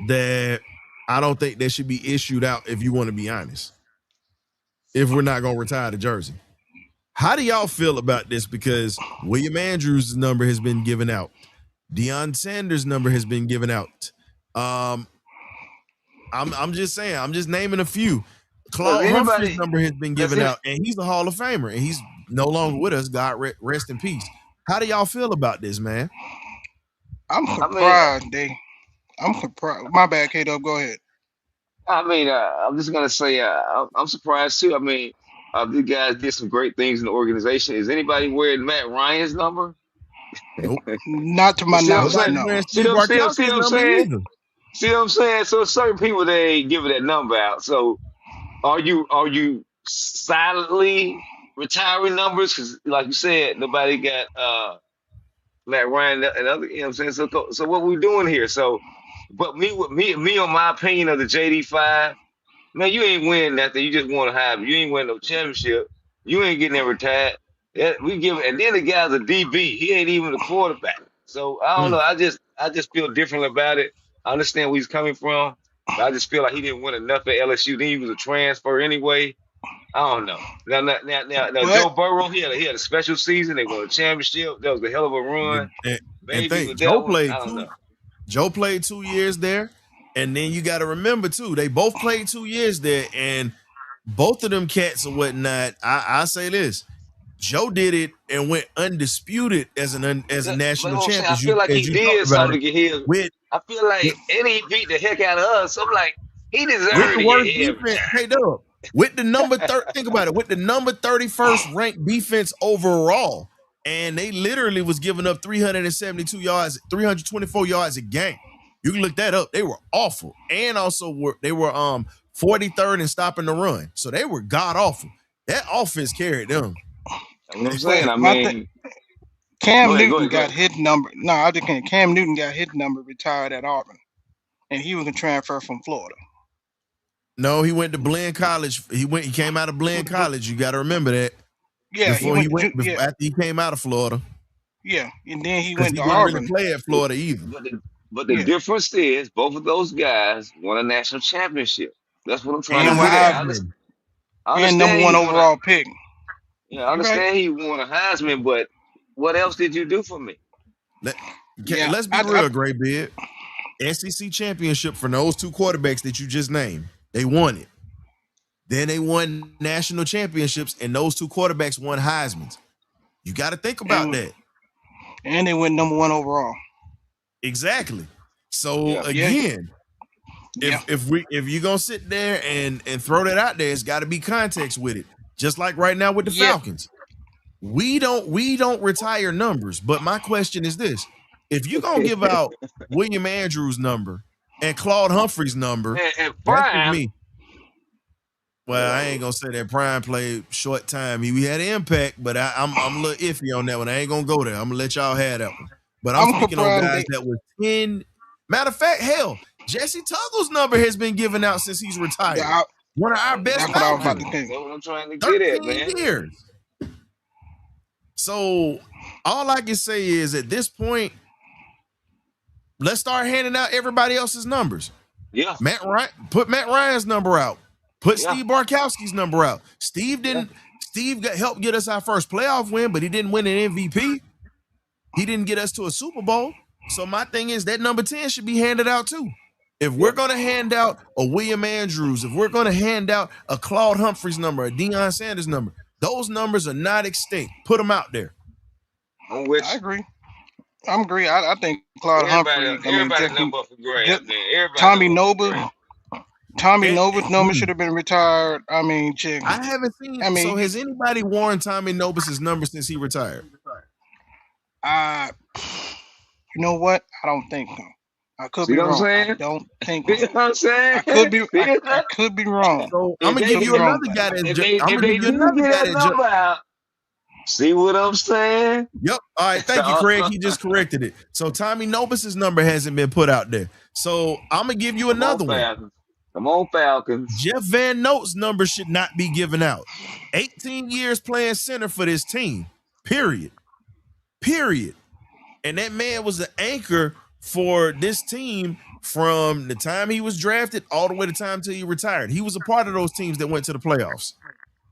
that I don't think they should be issued out if you want to be honest. If we're not going to retire the jersey. How do y'all feel about this? Because William Andrews' number has been given out. Deion Sanders' number has been given out. I'm just saying, I'm just naming a few. Does Claude Humphrey's anybody number has been does given it out, and he's a Hall of Famer, and he's no longer with us. God rest in peace. How do y'all feel about this, man? I'm I mean surprised I'm surprised. My bad, Kato. Go ahead. I'm just gonna say I'm surprised too. I mean, these guys did some great things in the organization. Is anybody wearing Matt Ryan's number? Nope. Not to my See what I'm knowledge, saying? Nobody's no. wearing Steve See Bartkowski's what I'm number saying? either. See what I'm saying? So certain people they ain't giving that number out. So are you silently retiring numbers? Because like you said, nobody got Matt Ryan and other. You know what I'm saying? So what we doing here? So, but me on my opinion of the JD5. Man, you ain't win nothing. You just want to have. You ain't win no championship. You ain't getting that retired. Yeah, we give, and then the guy's a DB. He ain't even a quarterback. So I don't know. Mm. I just feel different about it. I understand where he's coming from, but I just feel like he didn't win enough at LSU. Then he was a transfer anyway. I don't know. Now But Joe Burrow, he had a special season. They won a championship. That was a hell of a run. And Maybe think with that Joe one, played I don't two. know. Joe played 2 years there, and then you got to remember too, they both played 2 years there, and both of them cats or whatnot. I say this: Joe did it and went undisputed as as a But national I'm saying, champ, I feel like as he you talked did about something it. to get his. With I feel with, like, and he beat the heck out of us. So I'm like, he with deserved the to get worst him defense, retired. hey Dub, with the number think about it, with the number 31st ranked defense overall, and they literally was giving up 372 yards, 324 yards a game. You can look that up. They were awful, and also they were 43rd in stopping the run, so they were god awful. That offense carried them. That's what I'm saying. but I my th- mean, go Cam ahead, go Newton ahead, go got ahead. his number. No, I just can't. Cam Newton got his number retired at Auburn, and he was a transfer from Florida. No, he went to Blinn College. He came out of Blinn But College. You got to remember that yeah, he before he went to went yeah, after he came out of Florida, yeah, and then he because went he to didn't really Auburn. play at Florida either. But the Yeah, difference is both of those guys won a national championship. That's what I'm trying to And and with get at. Heisman. I and number understand one he won a overall pick. I You right? understand he won a Heisman, but what else did you do for me? Let, Yeah, let's be real, Gray Beard. SEC championship for those two quarterbacks that you just named. They won it. Then they won national championships, and those two quarterbacks won Heisman's. You got to think about and that. and they went number one overall. Exactly. So Yeah. Yeah, again, yeah, if you're gonna sit there and throw that out there, it's got to be context with it. Just like right now with the yeah. Falcons, we don't retire numbers. But my question is this: if you're gonna give out William Andrews' number and Claude Humphrey's number, And that's just Prime, me. Well, I ain't gonna say that Prime played short time. He had an impact, but I'm a little iffy on that one. I ain't gonna go there. I'm gonna let y'all have that one. But I'm I'm speaking on surprised guys they. that was 10. Matter of fact, hell, Jesse Tuggle's number has been given out since he's retired. I, One of our best that's what I was about Falcons. to say. That's what I'm trying to get at, 13 man. years. So all I can say is at this point, let's start handing out everybody else's numbers. Yeah. Put Matt Ryan's number out. Put Yeah. Steve Barkowski's number out. Steve helped get us our first playoff win, but he didn't win an MVP. He didn't get us to a Super Bowl. So my thing is that number 10 should be handed out too. If we're going to hand out a William Andrews, if we're going to hand out a Claude Humphreys number, a Deion Sanders number, those numbers are not extinct. Put them out there. I'm with I you. agree. I'm agree. I think Claude Humphrey. Everybody's number up for grabs. Tommy Nova. Tommy Nova's number should have been retired. I mean, check. I haven't seen. I mean, so has anybody worn Tommy Nobis's number since he retired? You know what? I don't think so. I could See be what I'm wrong. saying? I don't think You so. know what I'm saying? I could be. I could be wrong. So I'm gonna give you another guy that's. I'm gonna give you another guy that. See what I'm saying? Yep. All right. Thank you, Craig. He just corrected it. So Tommy Nobis's number hasn't been put out there. So I'm gonna give you another one. Come on, Falcons. Jeff Van Note's number should not be given out. 18 years playing center for this team. Period. And that man was an anchor for this team from the time he was drafted all the way to the time till he retired. He was a part of those teams that went to the playoffs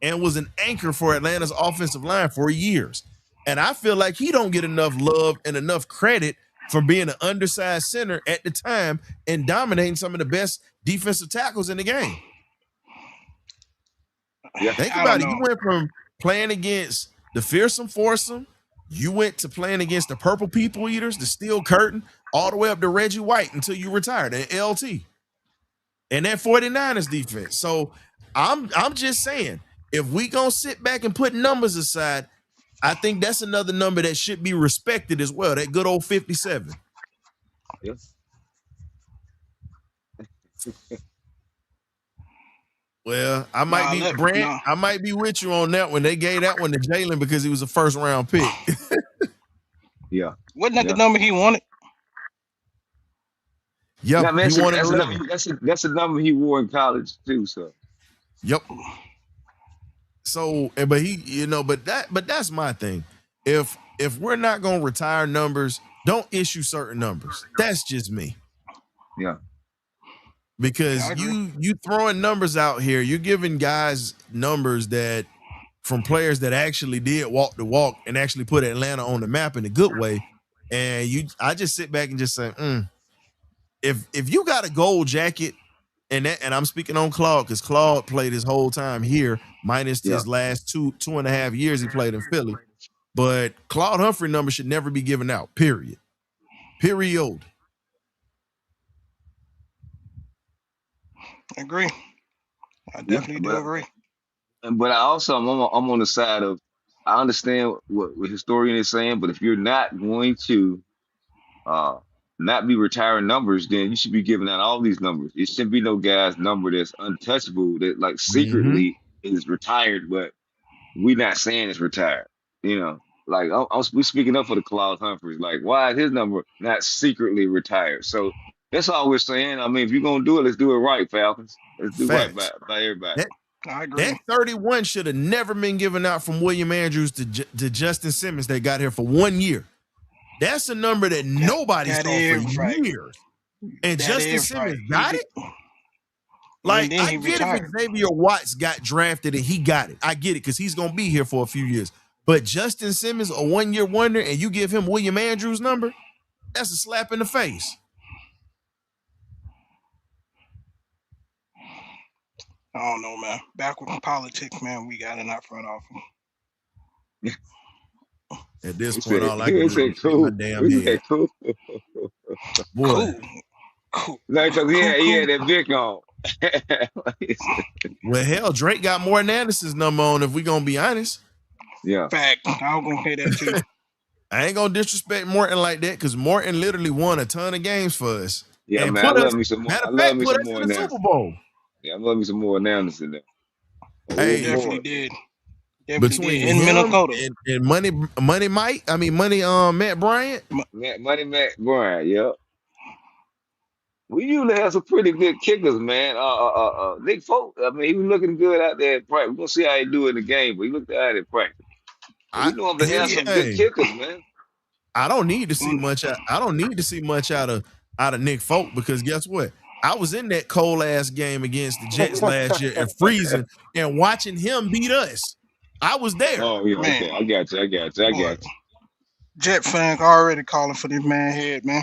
and was an anchor for Atlanta's offensive line for years. And I feel like he don't get enough love and enough credit for being an undersized center at the time and dominating some of the best defensive tackles in the game. Yeah. Think about it. You went from playing against the fearsome foursome, you went to playing against the purple people eaters, the steel curtain, all the way up to Reggie White until you retired at LT. And that 49ers defense. So I'm just saying, if we gonna sit back and put numbers aside, I think that's another number that should be respected as well. That good old 57. Yes. Well, I might be Brant. I might be with you on that one. They gave that one to Jalen because he was a first round pick. Yeah. Wasn't that the number he wanted? Yep. Yeah, man, he wanted that's a number he wore in college too. So. Yep. So, but that's my thing. If we're not gonna retire numbers, don't issue certain numbers. That's just me. Yeah. Because you throwing numbers out here, you're giving guys numbers that from players that actually did walk the walk and actually put Atlanta on the map in a good way. And I just sit back and just say, if you got a gold jacket, and I'm speaking on Claude because Claude played his whole time here, minus his last 2.5 years he played in Philly. But Claude Humphrey number should never be given out. Period. Agree. I definitely do agree. But I'm on the side of I understand what historian is saying, but if you're not going to not be retiring numbers, then you should be giving out all these numbers. It shouldn't be no guy's number that's untouchable that like secretly is retired, but we not saying it's retired. You know, like we speaking up for the Claude Humphreys. Like, why is his number not secretly retired? So that's all we're saying. I mean, if you're gonna do it, let's do it right, Falcons. Let's do right by everybody. I agree. That 31 should have never been given out from William Andrews to Justin Simmons that got here for 1 year. That's a number that nobody saw for years. And Justin Simmons got it? Like, I get it if Xavier Watts got drafted and he got it. I get it because he's going to be here for a few years. But Justin Simmons, a 1 year wonder, and you give him William Andrews' number, that's a slap in the face. I don't know, man. Backward politics, man, we got in our front office. At this point, all I can do is my damn head. Cool. Boy. Cool. Like, cause he had that Vic on. Well, hell, Drake got more than Anderson's number on, if we gonna be honest. Yeah. Fact. I was gonna say that too. I ain't gonna disrespect Morton like that because Morton literally won a ton of games for us. Yeah, and man, I love me some more. I love me some more in the Super Bowl. Yeah, I love me some more Anderson there. Oh Hey, boy, Definitely did. Definitely between did. In him Minnesota. and Money Mike, I mean Money Matt Bryant. Money Matt Bryant, yeah. We usually have some pretty good kickers, man. Nick Folk, I mean, he was looking good out there at practice. We're gonna see how he do in the game, but he looked all right at practice. But we I know him to Here's have the Yeah. some good thing. kickers, man. I don't need to see Mm, much. I don't need to see much out of Nick Folk because guess what? I was in that cold ass game against the Jets last year and freezing and watching him beat us. I was there. Oh yeah, Man, okay. I got you. I got you. I boy. got you. Jet fans already calling for this man head, man.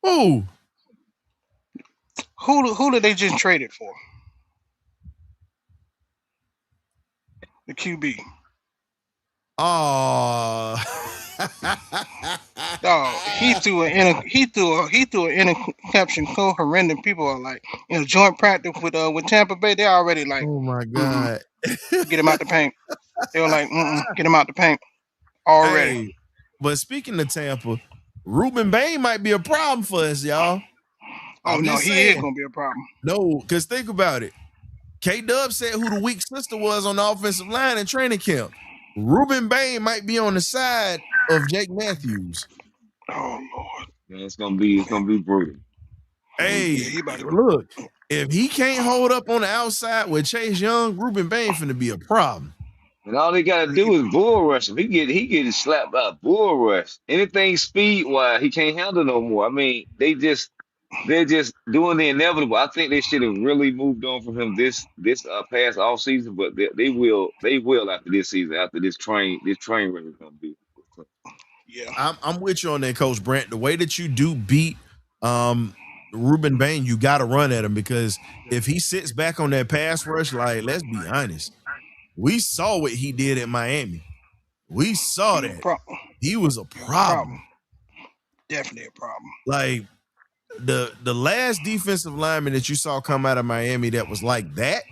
Ooh, Who did they just trade it for? The QB. oh, Dog, he threw an interception so horrendous. People are like, joint practice with Tampa Bay. They already like, oh my mm-mm, god. get him out the paint. They were like, get him out the paint already. Hey, but speaking of Tampa, Ruben Bain might be a problem for us, y'all. Oh I'm no, just he is saying. gonna be a problem. No, because think about it. K Dub said who the weak sister was on the offensive line in training camp. Ruben Bain might be on the side of Jake Matthews. Oh Lord, Man, it's gonna be brutal. yeah, Hey, he about to. look, if he can't hold up on the outside with Chase Young, Ruben Bain finna be a problem. And all they gotta do He, is bull rush him. He getting slapped by a bull rush. Anything speed wise, he can't handle no more. I mean, they're just doing the inevitable. I think they should have really moved on from him this past off season, but they will after this season, after this train wreck is gonna be. yeah, I'm with you on that, Coach Brent. The way that you do beat um Ruben Bain, you gotta run at him because if he sits back on that pass rush, like let's be honest, we saw what he did at Miami. We saw he a that. problem. He was a Problem. problem. Definitely a problem. Like the last defensive lineman that you saw come out of Miami that was like that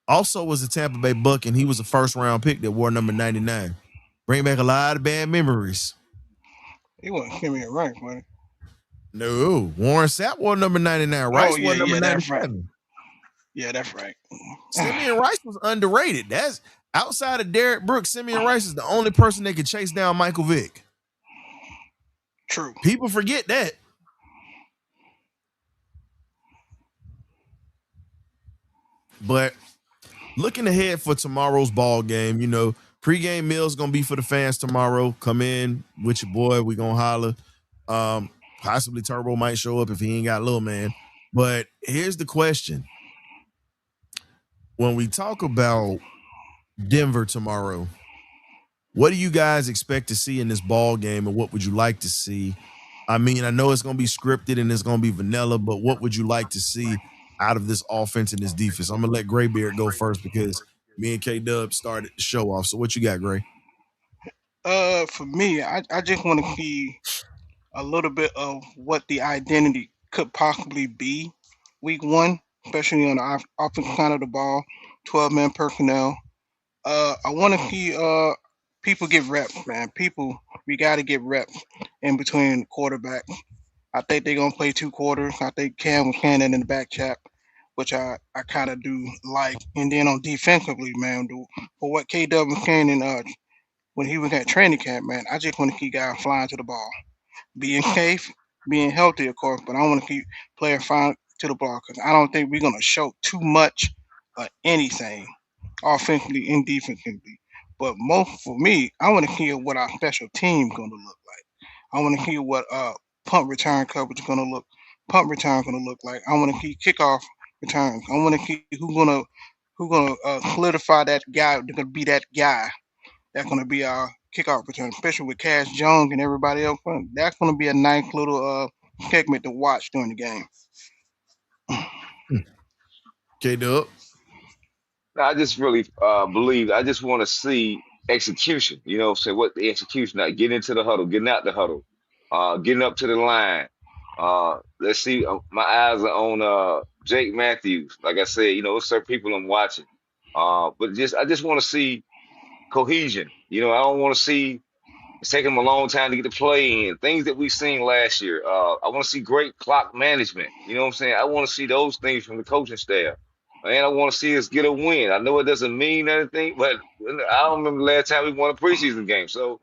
also was a Tampa Bay Buck, and he was a first round pick that wore number 99. Bring back a lot of bad memories. He wasn't Simeon Rice, was he? No, Warren Sapp wore number 99. Oh Rice wore yeah, number yeah, that's right. 97. Yeah, that's right. Simeon Rice was underrated. That's outside of Derek Brooks. Simeon Rice is the only person that could chase down Michael Vick. True. People forget that. But looking ahead for tomorrow's ball game, pregame meal's gonna be for the fans tomorrow. Come in with your boy. We gonna holler. Possibly Turbo might show up if he ain't got Lil Man. But here's the question: when we talk about Denver tomorrow, what do you guys expect to see in this ball game, and what would you like to see? I mean, I know it's gonna be scripted and it's gonna be vanilla, but what would you like to see out of this offense and this defense? I'm gonna let Graybeard go first because me and K Dub started the show off. So what you got, Gray? For me, I just want to see a little bit of what the identity could possibly be week one, especially on the offensive side of the ball, 12-man personnel. I want to see people get reps, man. We got to get reps in between quarterbacks. I think they're gonna play 2 quarters. I think Cam was saying that in the back chat, which I kind of do like. And then on defensively, man, for what KW was saying when he was at training camp, man, I just want to keep guys flying to the ball, being safe, being healthy, of course, but I want to keep players flying to the ball because I don't think we're gonna show too much of anything offensively and defensively. But most for me, I want to hear what our special team going to look like. I want to hear what punt return coverage is going to punt return going to look like. I want to see kickoff returns. I want to see who gonna solidify that guy. They're gonna be that guy that's gonna be our kickoff return, especially with Cash Jones and everybody else. That's gonna be a nice little segment to watch during the game. K Dub. I just really believe. I just want to see execution. Say what the execution. Like getting into the huddle, getting out the huddle, getting up to the line. Let's see. My eyes are on Jake Matthews. Like I said, there's certain people I'm watching. But I just want to see cohesion. I don't want to see it's taking them a long time to get the play in. Things that we've seen last year. I want to see great clock management. You know what I'm saying? I want to see those things from the coaching staff. And I want to see us get a win. I know it doesn't mean anything, but I don't remember the last time we won a preseason game. So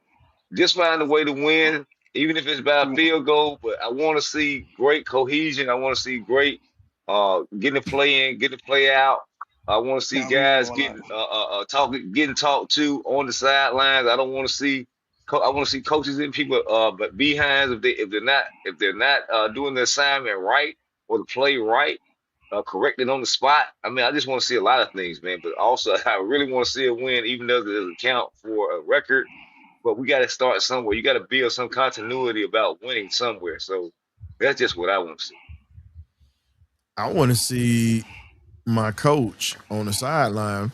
just find a way to win, even if it's by a field goal. But I want to see great cohesion. I want to see great getting the play in, getting the play out. I want to see Now we ain't guys gonna lie. getting talked to on the sidelines. I don't want to see. I want to see coaches and people, but behinds if they're not doing the assignment right or the play right, corrected on the spot. I mean, I just want to see a lot of things, man. But also, I really want to see a win, even though it doesn't count for a record. But we got to start somewhere. You got to build some continuity about winning somewhere. So that's just what I want to see. I want to see my coach on the sideline.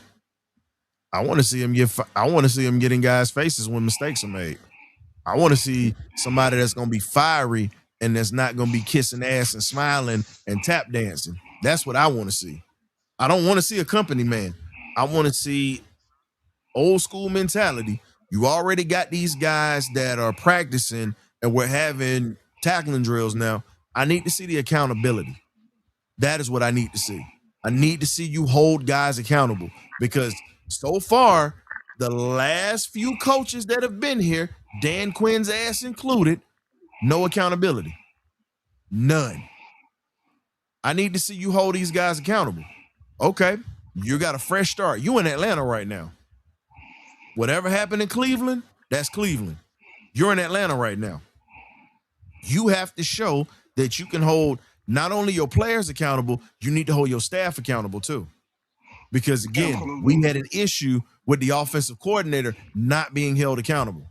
I want to see him I want to see him getting guys' faces when mistakes are made. I want to see somebody that's going to be fiery and that's not going to be kissing ass and smiling and tap dancing. That's what I want to see. I don't want to see a company man. I want to see old school mentality. You already got these guys that are practicing and we're having tackling drills now. I need to see the accountability. That is what I need to see. I need to see you hold guys accountable because so far, the last few coaches that have been here, Dan Quinn's ass included, no accountability. None. I need to see you hold these guys accountable. Okay, you got a fresh start. You in Atlanta right now. Whatever happened in Cleveland, that's Cleveland. You're in Atlanta right now. You have to show that you can hold not only your players accountable, you need to hold your staff accountable too. Because again, we had an issue with the offensive coordinator not being held accountable.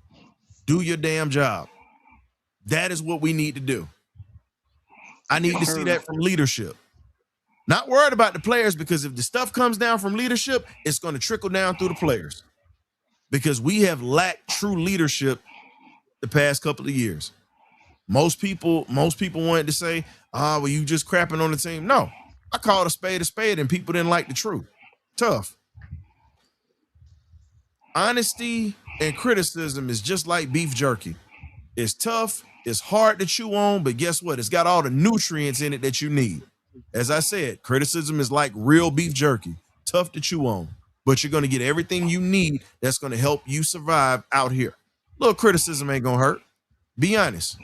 Do your damn job. That is what we need to do. I need to see that from leadership. Not worried about the players, because if the stuff comes down from leadership, it's going to trickle down through the players. Because we have lacked true leadership the past couple of years. Most people wanted to say, well, you just crapping on the team. No, I called a spade, and people didn't like the truth. Tough. Honesty and criticism is just like beef jerky. It's tough, it's hard to chew on, but guess what? It's got all the nutrients in it that you need. As I said, criticism is like real beef jerky, tough to chew on, but you're going to get everything you need that's going to help you survive out here. Little criticism ain't going to hurt. Be honest.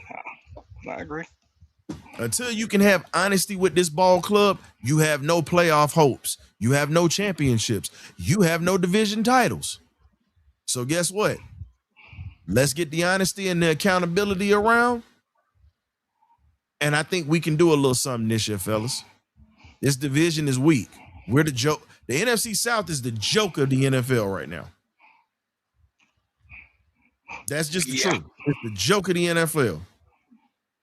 I agree. Until you can have honesty with this ball club, you have no playoff hopes. You have no championships. You have no division titles. So guess what? Let's get the honesty and the accountability around. And I think we can do a little something this year, fellas. This division is weak. We're the joke. The NFC South is the joke of the NFL right now. That's just the truth. It's the joke of the NFL.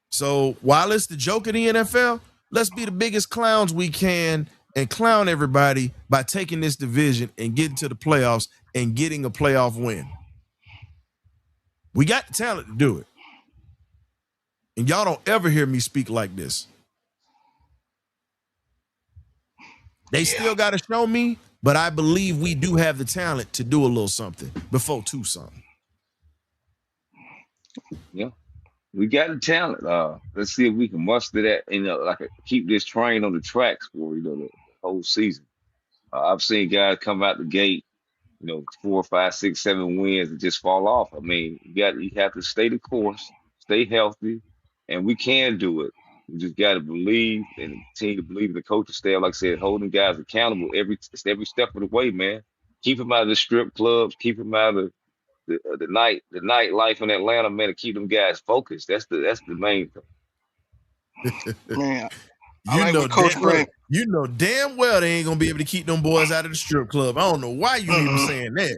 So while it's the joke of the NFL, let's be the biggest clowns we can and clown everybody by taking this division and getting to the playoffs and getting a playoff win. We got the talent to do it. And y'all don't ever hear me speak like this. They still got to show me, but I believe we do have the talent to do a little something before two something. Yeah, we got the talent. Let's see if we can muster that and keep this train on the tracks for the whole season. I've seen guys come out the gate, 4, 5, 6, 7 wins and just fall off. I mean, you have to stay the course, stay healthy, and we can do it. We just got to believe and continue to believe in the coaching staff. Like I said, holding guys accountable every step of the way, man. Keep them out of the strip clubs. Keep them out of the night life in Atlanta, man. To keep them guys focused. That's the main thing. Man, you know damn well they ain't gonna be able to keep them boys out of the strip club. I don't know why you even saying that.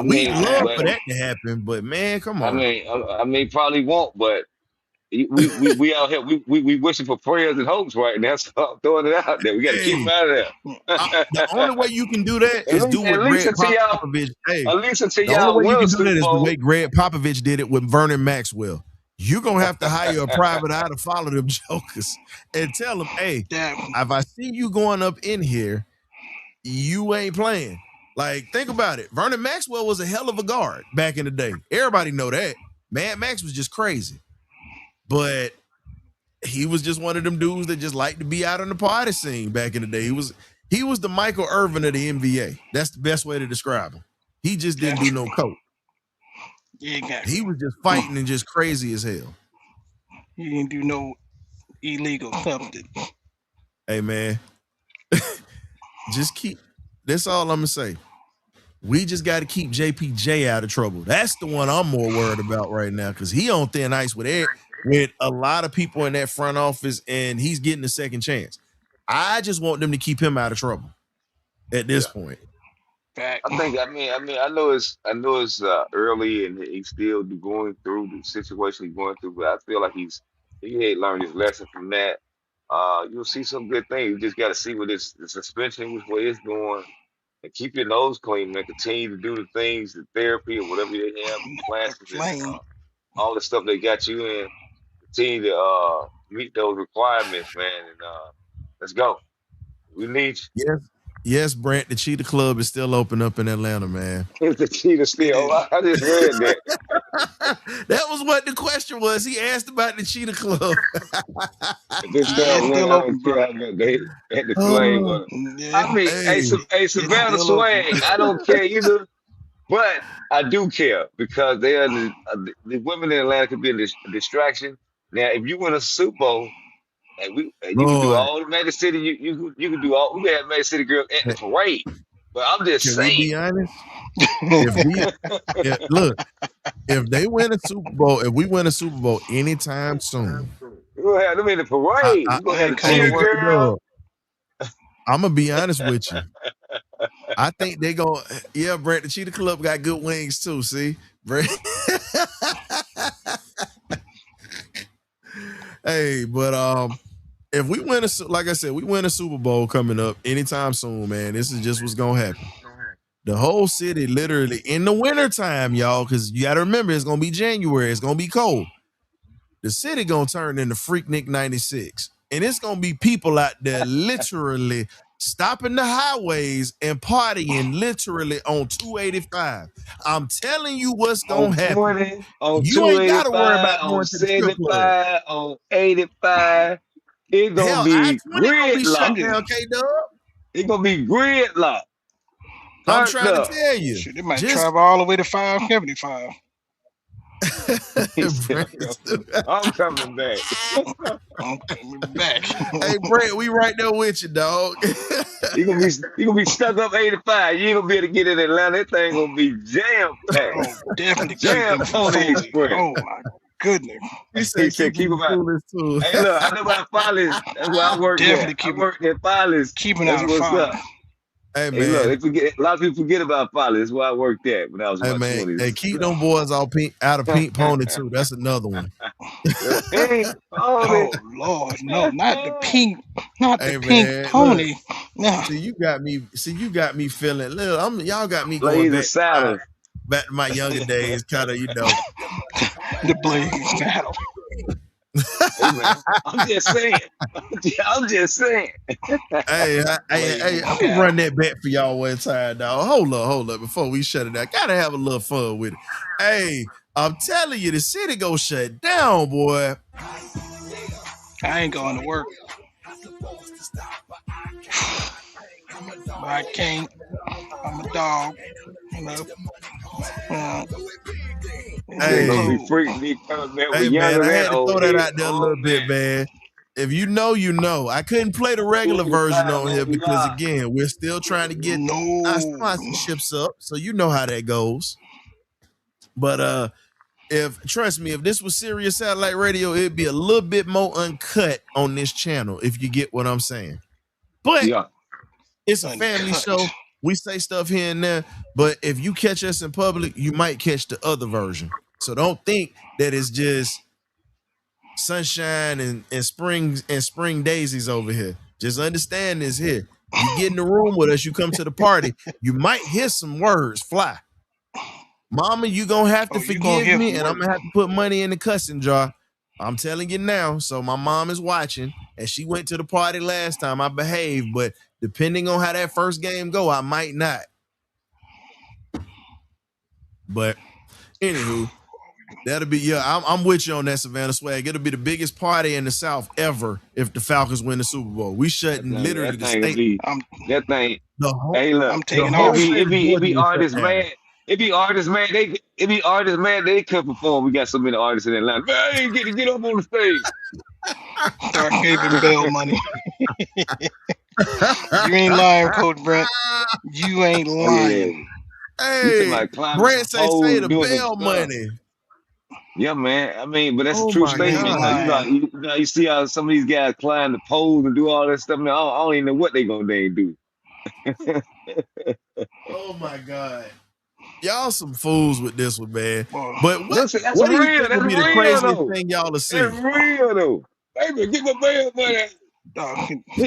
We love for that to happen, but man, come on. I mean, probably won't, but we out here. We wishing for prayers and hopes right now. So I'm throwing it out there. We got to keep them out of there. The only way you can do that is do what Greg Popovich. At least until the only way you can do that is the way Greg Popovich did it with Vernon Maxwell. You're gonna have to hire a private eye to follow them jokers and tell them, hey, if I see you going up in here, you ain't playing. Like, think about it. Vernon Maxwell was a hell of a guard back in the day. Everybody know that. Mad Max was just crazy. But he was just one of them dudes that just liked to be out on the party scene back in the day. He was the Michael Irvin of the NBA. That's the best way to describe him. He just didn't do no coke. Yeah, exactly. He was just fighting and just crazy as hell. He didn't do no illegal substance. Hey man, just keep. That's all I'm gonna say. We just got to keep JPJ out of trouble. That's the one I'm more worried about right now because he on thin ice with a lot of people in that front office, and he's getting a second chance. I just want them to keep him out of trouble at this point. I think. I know it's early, and he's still going through the situation he's going through. But I feel like he had learned his lesson from that. You'll see some good things. You just got to see what the suspension, which way it's going, and keep your nose clean, man. Continue to do the things, the therapy or whatever they have, classes, and all the stuff they got you in. Continue to meet those requirements, man, and let's go. We need you. Yes, Brent. The Cheetah Club is still open up in Atlanta, man. It's the Cheetah still. I just read that. That was what the question was. He asked about the Cheetah Club. This stuff went on they had to claim on it. I mean, hey, Savannah Swag, I don't care either, but I do care because they are the women in Atlanta could be a distraction. Now, if you win a Super Bowl, and you can do all the Magic City, you can do all. We can have Magic City girls at the parade, but I'm just saying. Can we be honest? If they win a Super Bowl, if we win a Super Bowl anytime soon, we'll have them in the parade. We're gonna have the cheer girl. I'm gonna be honest with you. I think they go. Yeah, Brent, the Cheetah Club got good wings too. See, Brent. Hey, but if we win like I said, we win a Super Bowl coming up anytime soon, man. This is just what's gonna happen. The whole city, literally in the wintertime, y'all, because you gotta remember it's gonna be January, it's gonna be cold. The city gonna turn into Freaknik 96. And it's gonna be people out there literally stopping the highways and partying literally on 285. I'm telling you what's gonna happen. On you ain't gotta worry about on 75, on 85. It's gonna be gridlock. It's gonna be gridlock. I'm trying to tell you. Shit, they might travel all the way to 575. I'm coming back. I'm coming back. Hey, Brent, we right there with you, dog. You gonna be stuck up 85. You ain't gonna be able to get in Atlanta. That thing gonna be jam packed. Oh, definitely jam on the express. Oh my goodness. He said keep them out. Hey, look, I know about Follies. That's where I work. I work at Follies. Keeping out of Follies. Hey man, hey, look, a lot of people forget about Follies. That's where I worked at when I was in my 20s. Hey, keep them boys out of Pink Pony too. That's another one. Oh Lord, no, not the pink pony. No. See, you got me feeling. Look, y'all got me going back to my younger days, kind of, the blazing saddle. Hey, man, I'm just saying. Hey, I'm gonna run that back for y'all one time, dog. Hold up, before we shut it down. Gotta have a little fun with it. Hey, I'm telling you, the city go shut down, boy. I ain't going to work. I can't. I'm a dog. Hey, man, I had to throw that out there a little bit, man. If you know, you know. I couldn't play the regular version on here because, again, we're still trying to get our sponsorships up, so you know how that goes. But trust me, if this was Sirius Satellite Radio, it'd be a little bit more uncut on this channel, if you get what I'm saying. But it's a family show. We say stuff here and there, but if you catch us in public, you might catch the other version. So don't think that it's just sunshine and spring daisies over here. Just understand this here. You get in the room with us, you come to the party, you might hear some words fly. Mama, you gonna have to forgive me, and I'm gonna have to put money in the cussing jar. I'm telling you now. So my mom is watching, and she went to the party last time. I behaved, but depending on how that first game go, I might not. But anywho, That'll be I'm with you on that, Savannah Swag. It'll be the biggest party in the South ever if the Falcons win the Super Bowl. We shutting literally That the thing will state, be I'm that thing. the whole Hey, I'm look, the taking whole off. state of it Georgia be is shut artists down. mad. It be artists mad. They could perform. We got so many artists in Atlanta. Man, I ain't get to get up on the stage. Start giving bail money. You ain't lying, Coach Brent. You ain't Oh yeah, lying. you talking Hey, about climbing Brent some say poles the and doing some bail stuff. money. Yeah, man. I mean, but that's a Oh true my You ain't statement, though. God. lying. You see how some of these guys climb the poles and do all that stuff. Man, I don't even know what they gonna dang do. Oh my God. Y'all some fools with this one, man. Boy, But That's what do you real. think will That's be the real craziest though. thing y'all to That's see? real though. Baby, get my bail money. dog,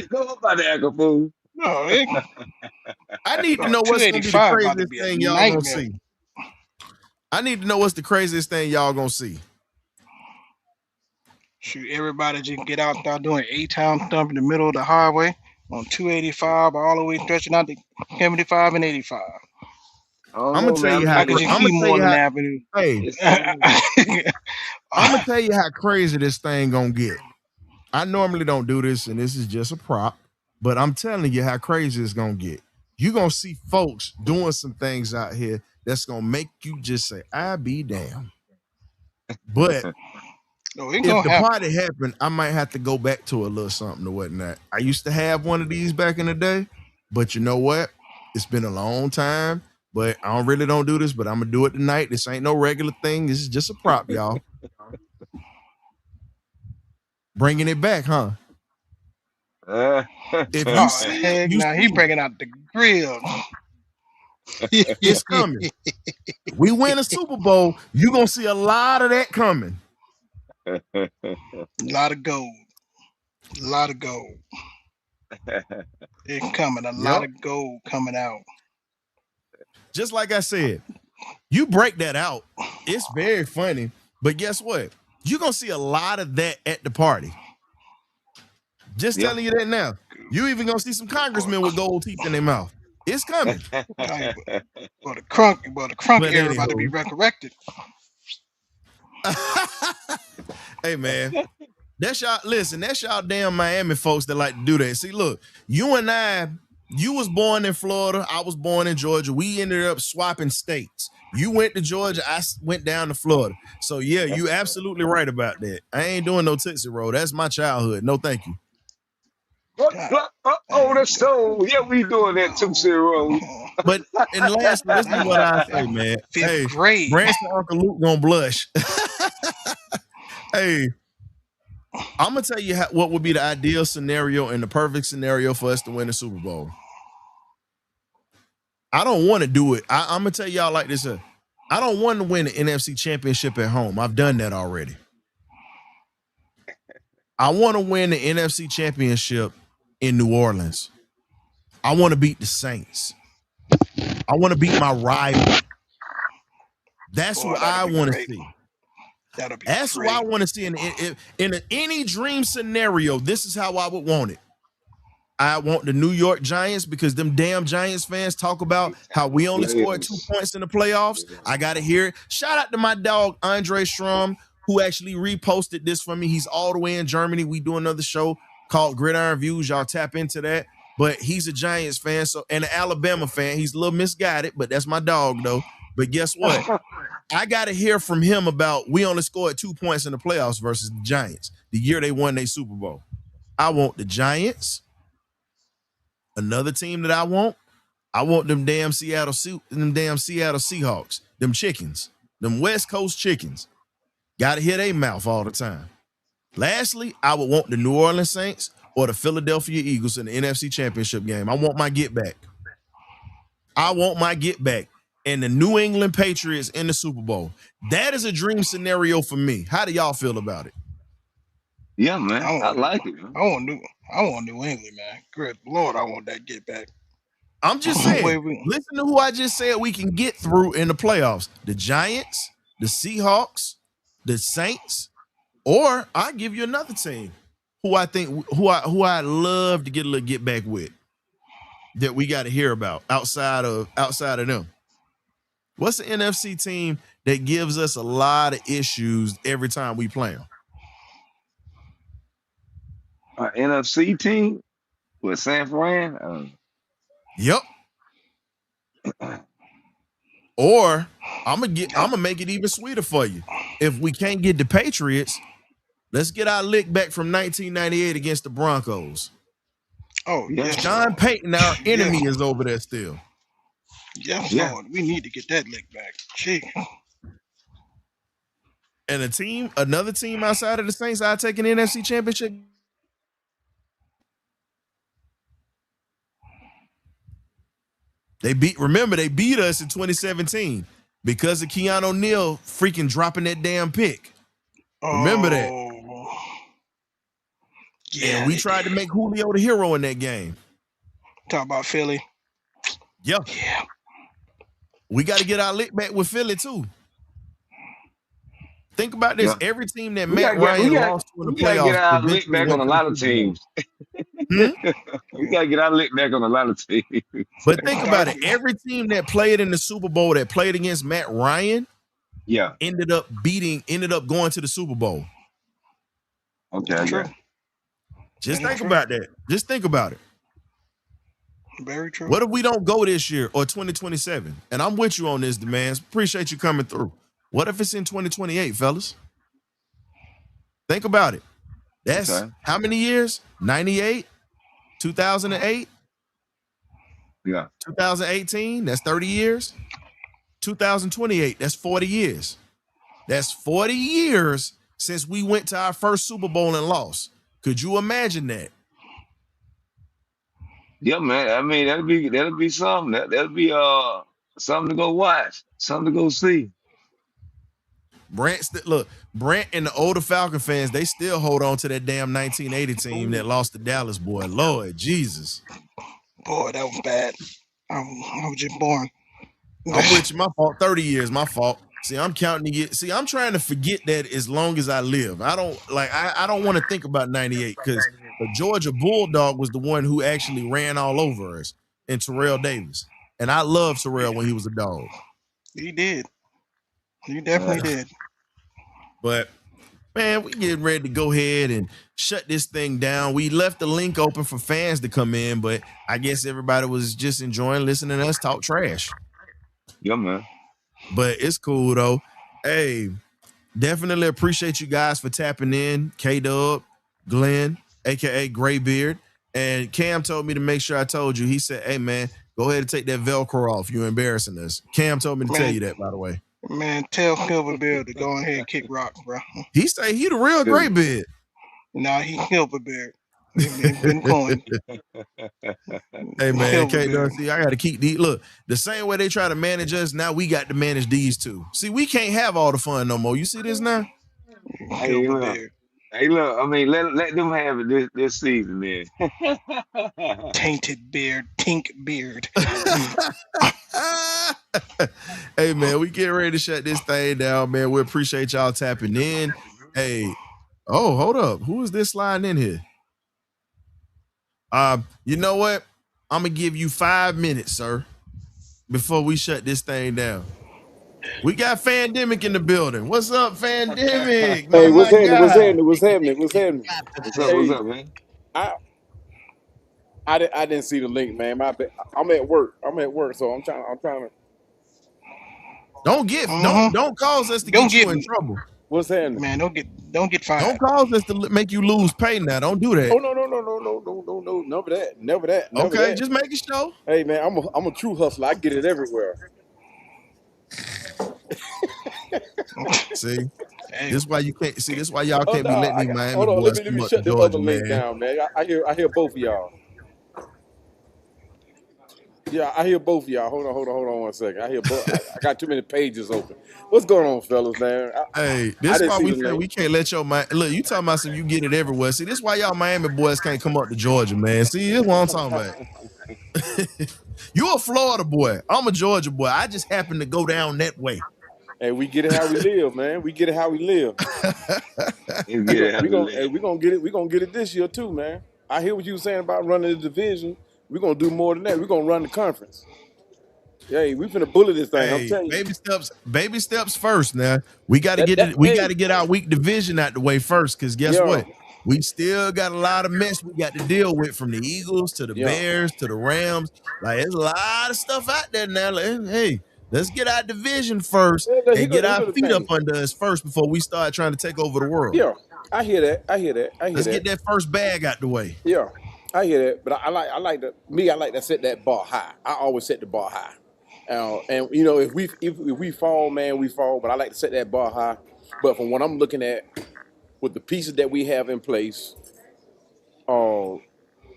Go up by the act a fool. no, I need to dog, know what's gonna be the 285 about to craziest be a thing y'all gonna nightmare. see. I need to know what's the craziest thing y'all gonna see. Shoot, everybody just get out there doing A-Town stump in the middle of the highway on 285 all the way stretching out to 75 and 85. I don't I'm gonna know, tell man. I you I how. mean, could just I'm see gonna tell you Moreland how. Avenue. Hey, it's so I'm gonna tell you how crazy this thing gonna get. I normally don't do this, and this is just a prop, but I'm telling you how crazy it's gonna get. You're gonna see folks doing some things out here that's gonna make you just say, "I be damn." But No, it if gonna the happen. party happened, I might have to go back to a little something or whatnot. I used to have one of these back in the day, but you know what? It's been a long time. But I don't do this, but I'm gonna do it tonight. This ain't no regular thing. This is just a prop, y'all. Bringing it back, huh? uh, If you Oh, see it, heck you nah, he see it. bringing out the grill. It's coming. We win a Super Bowl, you're gonna see a lot of that coming. A lot of gold. A lot of gold. It's coming. A lot Yep. of gold coming out. Just like I said, you break that out. It's very funny. But guess what? You're gonna see a lot of that at the party. Just yeah. telling you that now. You even gonna see some congressmen with gold teeth in their mouth. It's coming. Like, well, the crunk But era about to be anywho, resurrected. hey man, that's y'all. Listen, that's y'all damn Miami folks that like to do that. See, look, you and I, you was born in Florida. I was born in Georgia. We ended up swapping states. You went to Georgia. Went down to Florida. So yeah, you absolutely right about that. I ain't doing no Tootsie Roll. That's my childhood. No, thank you. God, Oh, that's so. Yeah, we doing that too, zero. But and lastly, this is what I say, damn. man. Fifth Hey, grade. Branson Uncle Luke gonna blush. Hey, I'm gonna tell you what would be the ideal scenario and the perfect scenario for us to win the Super Bowl. I don't want to do it. I'm gonna tell y'all like this. I don't want to win the NFC Championship at home. I've done that already. I want to win the NFC Championship in New Orleans. I want to beat the Saints. I want to beat my rival. That's Boy, what I that'll be want to great. see. That'll be That's what great. I want to see in any dream scenario. This is how I would want it. I want the New York Giants because them damn Giants fans talk about how we only scored 2 Players. points in the playoffs. I got to hear it. Shout out to my dog, Andre Strom, who actually reposted this for me. He's all the way in Germany. We do another show called Gridiron Views. Y'all tap into that. But he's a Giants fan and an Alabama fan. He's a little misguided, but that's my dog, though. But guess what? I got to hear from him about we only scored 2 points in the playoffs versus the Giants the year they won their Super Bowl. I want the Giants. Another team that I want them damn Seattle Seahawks, them chickens, them West Coast chickens. Got to hear their mouth all the time. Lastly, I would want the New Orleans Saints or the Philadelphia Eagles in the NFC Championship game. I want my get back. And the New England Patriots in the Super Bowl. That is a dream scenario for me. How do y'all feel about it? Yeah, man. I I want, like it, man. I want New England, man. Good Lord, I want that get back. I'm just saying, listen to who I just said we can get through in the playoffs. The Giants, the Seahawks, the Saints, or I'll give you another team who I love to get a little get back with that we got to hear about outside of them. What's the NFC team that gives us a lot of issues every time we play them? NFC team with San Fran. Yep. Or I'm gonna make it even sweeter for you. If we can't get the Patriots, let's get our lick back from 1998 against the Broncos. Oh, Yeah. yes, John Lord. Payton, our enemy, Yeah. is over there still. Yes, Yeah. Lord. We need to get that lick back. Gee. And another team outside of the Saints, I take an NFC championship. They beat us in 2017 because of Keanu Neal freaking dropping that damn pick. Remember that. Oh. Yeah. And we they tried to did. make Julio the hero in that game. Talk about Philly. Yeah. Yeah. We got to get our lick back with Philly too. Think about this. Yeah. Every team that We Matt gotta get we Ryan got lost to in the we gotta get playoffs our lick eventually back on went a to the lot of Super Bowl. teams. Hmm? We gotta get our lick back on a lot of teams. But think about it. Every team that played in the Super Bowl that played against Matt Ryan Yeah. ended up going to the Super Bowl. Okay, I True. got it. Just That is think true. about that. Just think about it. Very true. What if we don't go this year or 2027? And I'm with you on this, demands. Appreciate you coming through. What if it's in 2028, fellas? Think about it. That's Okay. how many years? 98, 2008, Yeah. 2018. That's 30 years. 2028. That's 40 years. That's 40 years since we went to our first Super Bowl and lost. Could you imagine that? Yeah, man. I mean, that'll be something. That'll be something to go watch, something to go see. Brant and the older Falcon fans, they still hold on to that damn 1980 team that lost to Dallas, boy. Lord Jesus. Boy, that was bad. I was just born. I'm with you. My fault. 30 years, my fault. See, I'm counting to get. See, I'm trying to forget that as long as I live. I don't want to think about 98 because the Georgia Bulldog was the one who actually ran all over us and Terrell Davis. And I loved Terrell when he was a dog. He did. He definitely did. But man, we getting ready to go ahead and shut this thing down. We left the link open for fans to come in, but I guess everybody was just enjoying listening to us talk trash. Yeah, man. But it's cool though. Hey, definitely appreciate you guys for tapping in. K-Dub, Glenn, aka Graybeard, and Cam told me to make sure I told you. He said, "Hey man, go ahead and take that Velcro off. You're embarrassing us." Cam told me to tell you that, by the way. Man, tell Silverbeard to go ahead and kick rocks, bro. He say he the real Graybeard. Nah, he Silverbeard. He been coined. Hey man, K Silverbeard. see, I gotta keep these. Look, the same way they try to manage us, now we got to manage these two. See, we can't have all the fun no more. You see this now? Hey, look. Silverbeard. Hey, look. I mean, let them have it this season, then. Tainted beard, tink beard. Hey man, we get ready to shut this thing down, man. We appreciate y'all tapping in. Hey, oh, hold up. Who is this sliding in here? You know what? I'm gonna give you 5 minutes, sir, before we shut this thing down. We got Fandemic in the building. What's up, Fandemic? Hey, what's My happening? God. What's happening? What's happening? What's happening? What's up, man? I didn't see the link, man. I'm at work. So I'm trying to. Don't cause us to Don't get you get in me. trouble. What's happening? Man, don't get fired. Don't cause us to make you lose pay now. Don't do that. Oh no! Never that. Okay, just make it show. Hey man, I'm a true hustler. I get it everywhere. See, Hey, this is why you can't see. This is why y'all can't be no, letting these Miami hold on. boys Let come me up to shut the Georgia, other link man. down, man. I hear both of y'all. Yeah, I hear both of y'all. Hold on 1 second. I hear both. I got too many pages open. What's going on, fellas, man? Hey, this is didn't why see we the say link. we can't let your look. You talking about some you get it everywhere. See, this is why y'all Miami boys can't come up to Georgia, man. See, this is what I'm talking about. You a Florida boy. I'm a Georgia boy. I just happen to go down that way. Hey, we get it how we live, man. We get it how we live. You get it how We to gonna live. we gonna get it. We gonna get it this year too, man. I hear what you were saying about running the division. We're gonna do more than that. We're gonna run the conference. Hey, we finna bully this thing. I'm Hey, telling you. baby steps first. Now we got to get it. We got Hey, to get our weak division out the way first, because guess yeah, what? We still got a lot of mess we got to deal with, from the Eagles to the yeah. Bears to the Rams. Like, there's a lot of stuff out there now. Like, hey, let's get our division first Here and go, get here our go the feet up thing. under us first before we start trying to take over the world. Yeah, I hear that. I hear that. I hear Let's that. get that first bag out the way. Yeah, I hear that. But I like I like to set that bar high. I always set the bar high. And you know, if we fall, man, we fall. But I like to set that bar high. But from what I'm looking at, with the pieces that we have in place, uh,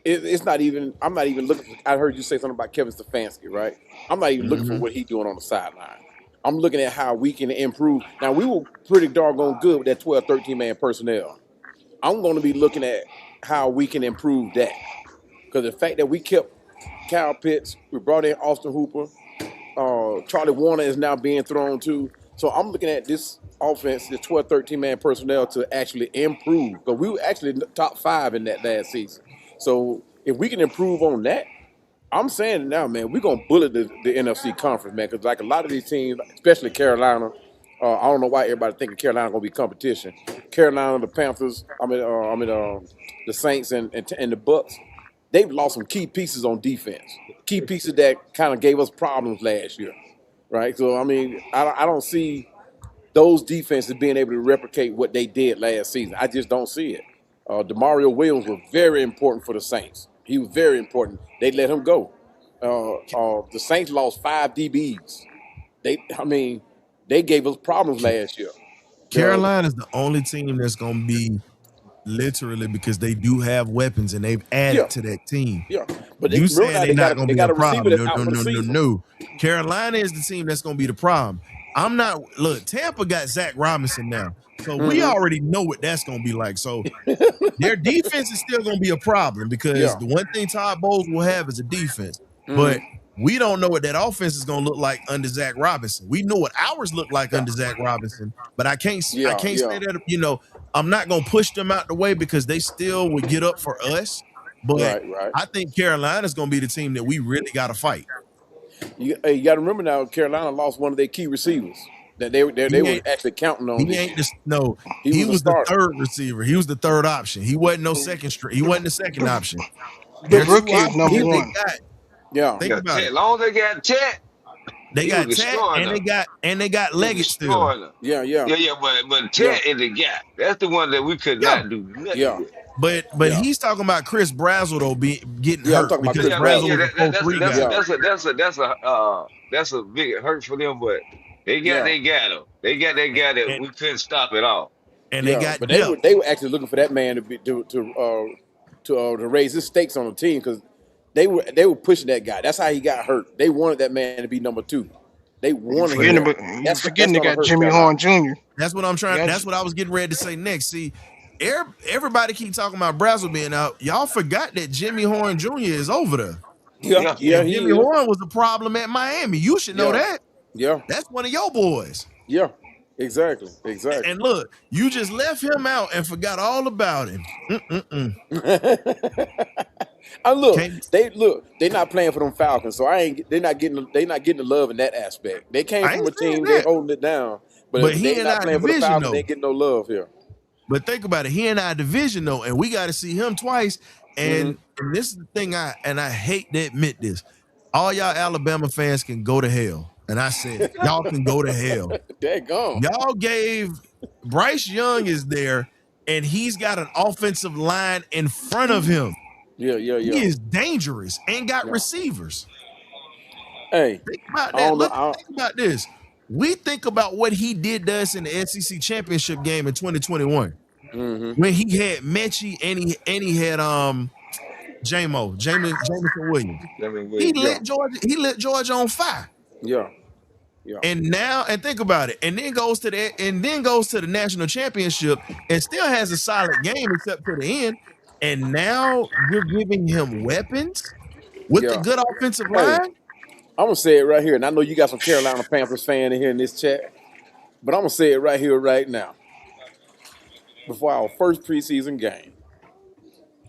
it's not even. I'm not even looking. I heard you say something about Kevin Stefanski, right? I'm not even looking for Mm-hmm. what he's doing on the sideline. I'm looking at how we can improve. Now we were pretty doggone good with that 12, 13 man personnel. I'm going to be looking at how we can improve that. Because the fact that we kept Kyle Pitts, we brought in Austin Hooper, Charlie Warner is now being thrown too. So I'm looking at this offense, the 12, 13 man personnel, to actually improve. Because we were actually in the top 5 in that last season. So if we can improve on that, I'm saying it now, man, we're going to bullet the NFC conference, man. Because like a lot of these teams, especially Carolina, I don't know why everybody thinking Carolina going to be competition. Carolina, the Panthers, the Saints and the Bucks, they've lost some key pieces on defense. Key pieces that kind of gave us problems last year, right? So, I mean, I don't see those defenses being able to replicate what they did last season. I just don't see it. Demario Williams was very important for the Saints. He was very important. They let him go. The Saints lost 5 DBs. They gave us problems last year. Carolina's the only team that's going to be, literally, because they do have weapons and they've Yeah, added to that team. yeah. But You remember saying now they're not going to they be a got a receiver problem? that's No, out no, for the no, no, season. no. Carolina is the team that's going to be the problem. I'm not. Look, Tampa got Zach Robinson now, so we Mm-hmm. already know what that's going to be like. So their defense is still going to be a problem, because Yeah. the one thing Todd Bowles will have is a defense, but Mm-hmm. we don't know what that offense is going to look like under Zach Robinson. We know what ours look like Yeah. under Zach Robinson, but I can't Yeah. say Yeah. that, I'm not going to push them out the way, because they still would get up for us. But Right. Right. I think Carolina's going to be the team that we really got to fight. You got to remember now, Carolina lost one of their key receivers that they He were ain't actually counting on he this ain't year. this no. He He was a was the starter. third receiver. He was the third option. He wasn't no second string. He wasn't the second option. The Their two rookie is options number He, that they one. got. yeah. Think Yeah, about Ted. it. As long as they got Ted, They he was got Tat destroying and them. they got He was Leggett still. destroying them. Yeah. Yeah. Yeah, but Yeah. Ted in the gap. That's the one that we could Yeah. not do nothing Yeah. with. But Yeah. he's talking about Chris Brazzle though getting Yeah. I'm hurt, talking about because Chris Yeah, I mean, Brazzle yeah, Bradley. was a 4-3 guy. Yeah. that's a big hurt for them. But they got Yeah. they got him. They got that guy that And we couldn't stop at all. they Yeah. got But depth. they were actually looking for that man to raise his stakes on the team because they were pushing that guy. That's how he got hurt. They wanted that man to be number 2. They You wanted him But forgetting there. about you That's forgetting they gonna got hurt Jimmy Carolina. Horn Jr. that's what I'm trying. Got That's what I was getting ready to say next. See, everybody keep talking about Brazzle being out. Y'all forgot that Jimmy Horn Jr. is over there. Yeah. Yeah, Yeah. And Jimmy He is. Horn was a problem at Miami. You should know Yeah. that. Yeah. That's one of your boys. Yeah. Exactly. Exactly. And look, you just left him out and forgot all about him. Mm-mm-mm. Can't, They're not playing for them Falcons, so they're not getting the love in that aspect. They came I from ain't a saying team, they that. holding it down, but But if he they in not our playing for the division Falcons, they though. ain't getting no love here. But think about it. He in our division though, and we got to see him twice. Mm-hmm. And this is the thing I hate to admit this. All y'all Alabama fans can go to hell. And I said it. Y'all can go to hell. Daggone. Y'all gave Bryce Young is there, and he's got an offensive line in front of him. Yeah. He is dangerous and got Yeah. receivers. Hey, Think about I that. don't know. Think about this. We think about what he did to us in the SEC championship game in 2021 Mm-hmm. when he had Mechie and he had Jameson Williams. I mean, He Yeah. lit Georgia on fire. Yeah. And think about it, and then goes to the national championship and still has a solid game except for the end. And now you're giving him weapons with the Yeah. good offensive Hey, line. I'm gonna say it right here, and I know you got some Carolina Panthers fan in here in this chat, but I'm gonna say it right here, right now. Before our first preseason game,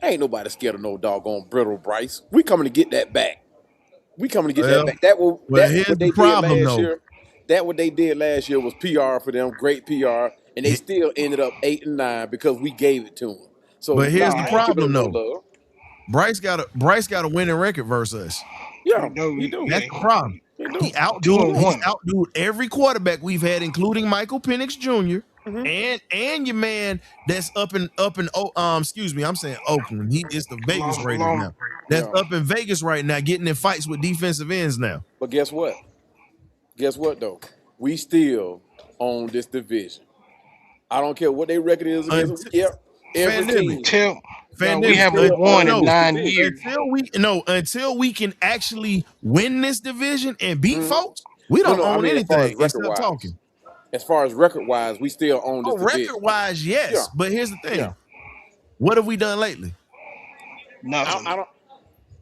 ain't nobody scared of no doggone Brittle Bryce. We coming to get that back. We coming to get that Well, back. That here's what the they did problem last though. year. That what they did last year was PR for them, great PR, and they still ended up 8-9 because we gave it to them. So But no, here's the I ain't giving problem them no though. love. Bryce got a winning record versus us. Yeah, You know, he do. yeah, That's the problem. He He do. two outdueled and he's one. outdueled every quarterback we've had, including Michael Penix Jr. Mhm. and your man that's up in excuse me, I'm saying Oakland. He is the Vegas Long, Raiders long. now. That's Yeah. up in Vegas right now, getting in fights with defensive ends now. But guess what? Guess what though? We still own this division. I don't care what their record is against Unt- them. Yeah, every Pandemic. team. Until no, we We Pandemic. haven't still won own in No, this 9 years. division. until we can actually win this division and beat Mhm. folks, we don't No, I own mean as far as anything record except wise. talking. As far as record wise, we still own this Oh, division. record wise, Yeah. yes. But here's the thing. Yeah. What have we done lately? Nothing.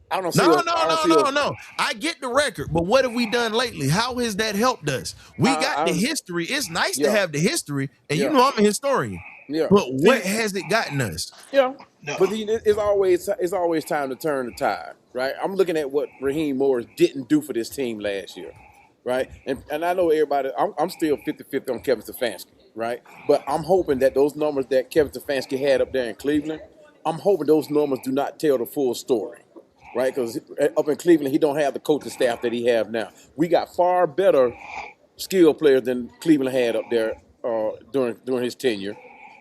I don't see No, us. no, I don't no, see no, us. no. I get the record, but what have we done lately? How has that helped us? We got the history. It's nice to Yeah. have the history, and you Yeah. know I'm a historian. Yeah. But what See, has it gotten us? yeah. No. But it's always time to turn the tide, right? I'm looking at what Raheem Morris didn't do for this team last year, right? And I know everybody. I'm still 50-50 on Kevin Stefanski, right? But I'm hoping that those numbers that Kevin Stefanski had up there in Cleveland, I'm hoping those numbers do not tell the full story, right? Because up in Cleveland, he don't have the coaching staff that he have now. We got far better skilled players than Cleveland had up there during his tenure.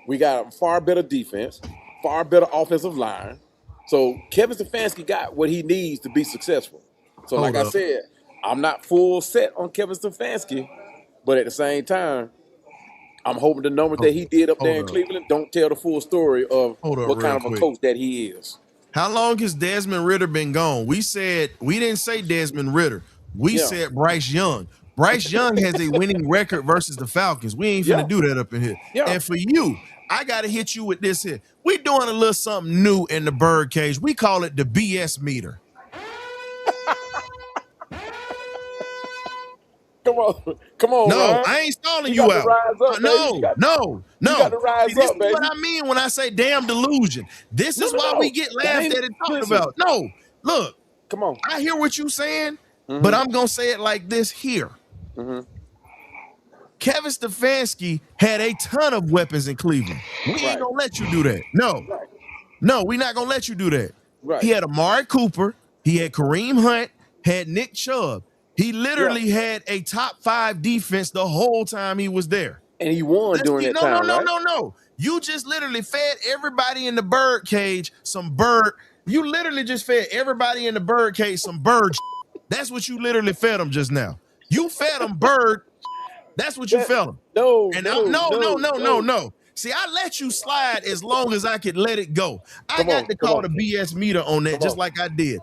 We got a far better defense, far better offensive line. So Kevin Stefanski got what he needs to be successful. So Hold like I up. said, I'm not full set on Kevin Stefanski, but at the same time, I'm hoping the numbers that he did up there in Hold up. Cleveland don't tell the full story of Hold up what real kind of a quick. coach that he is. How long has Desmond Ritter been gone? We didn't say Desmond Ritter. We Yeah. said Bryce Young. Bryce Young has a winning record versus the Falcons. We ain't finna Yeah. do that up in here. Yeah. And for you, I gotta hit you with this here. We doing a little something new in the bird cage. We call it the BS meter. Come on, No, Ryan. I ain't stalling You you got to out. rise up, baby. You got No. to rise See, this up, is what baby. I mean when I say damn delusion. This is why we get That laughed ain't- at and talked listen. about. No, look, Come on. I hear what you saying, Mm-hmm. but I'm gonna say it like this here. Kevin Stefanski had a ton of weapons in Cleveland. We ain't Right. gonna let you do that. No, we're not gonna let you do that. Right. He had Amari Cooper, he had Kareem Hunt, had Nick Chubb. He literally had a top 5 defense the whole time he was there. And he won during that time, right? No. You just literally fed everybody in the bird cage some bird. You literally just fed everybody in the bird cage some bird. That's what you literally fed them just now. You fed them bird. That's what you fed them. No, And no. See, I let you slide as long as I could let it go. I Come got on, to come call on. the BS meter on that, Come just on. like I did.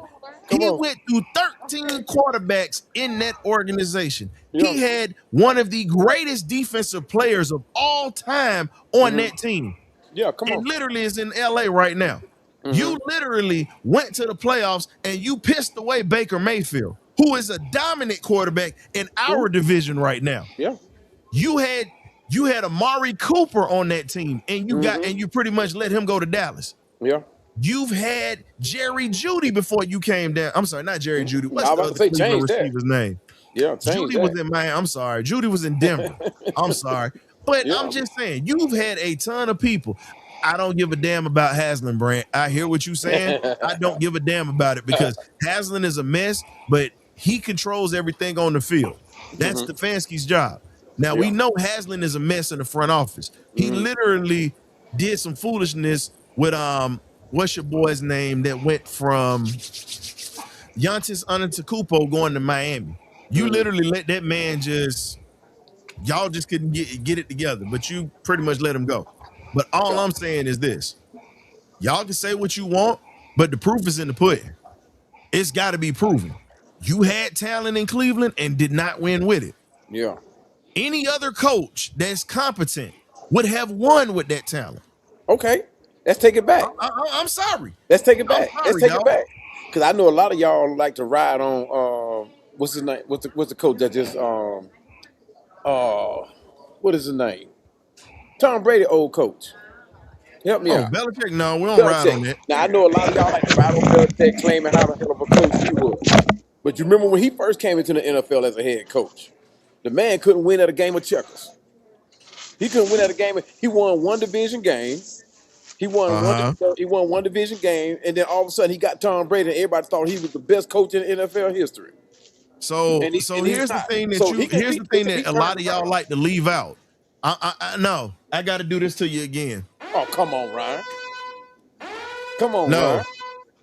Come He on. went through 13 quarterbacks in that organization. Yeah. He had one of the greatest defensive players of all time on that team. Yeah, come And on. literally is in LA right now. You literally went to the playoffs and you pissed away Baker Mayfield, who is a dominant quarterback in our division right now. Yeah. You had Amari Cooper on that team, and you pretty much let him go to Dallas. Yeah. You've had Jerry Judy before you came down. I'm sorry, not Jerry Judy. What's I the was other about to say, Cleveland change that. receiver's name? Yeah, change Judy that. was in Miami. I'm sorry. Judy was in Denver. I'm sorry. But Yeah. I'm just saying, you've had a ton of people. I don't give a damn about Haslam, Brand. I hear what you're saying. I don't give a damn about it because Haslam is a mess, but he controls everything on the field. That's Stefanski's job. Now, we know Haslam is a mess in the front office. He literally did some foolishness with what's your boy's name that went from Giannis Antetokounmpo going to Miami. You literally let that man y'all just couldn't get it together, but you pretty much let him go. But all I'm saying is this. Y'all can say what you want, but the proof is in the pudding. It's got to be proven. You had talent in Cleveland and did not win with it. Yeah. Any other coach that's competent would have won with that talent. Okay. Let's take it back. I'm sorry. Let's take it back. I'm Let's sorry, take y'all. it back. Because I know a lot of y'all like to ride on what's his name? What's the coach that just what is his name? Tom Brady, old coach. Help me Oh, out. Belichick, no, we don't ride on that. Now I know a lot of y'all like to ride on Belichick, claiming how the hell of a coach he was. But you remember when he first came into the NFL as a head coach, the man couldn't win at a game of checkers. He couldn't win at a game. He won one division game. He won one. Uh-huh. He won one division game, and then all of a sudden he got Tom Brady, and everybody thought he was the best coach in NFL history. So And he's here's the not. thing that So he can. here's the thing Listen, he that a turned lot of it y'all around. like to leave out. I no, I got to do this to you again. Oh, come on, Ryan. Come on, No, Ryan.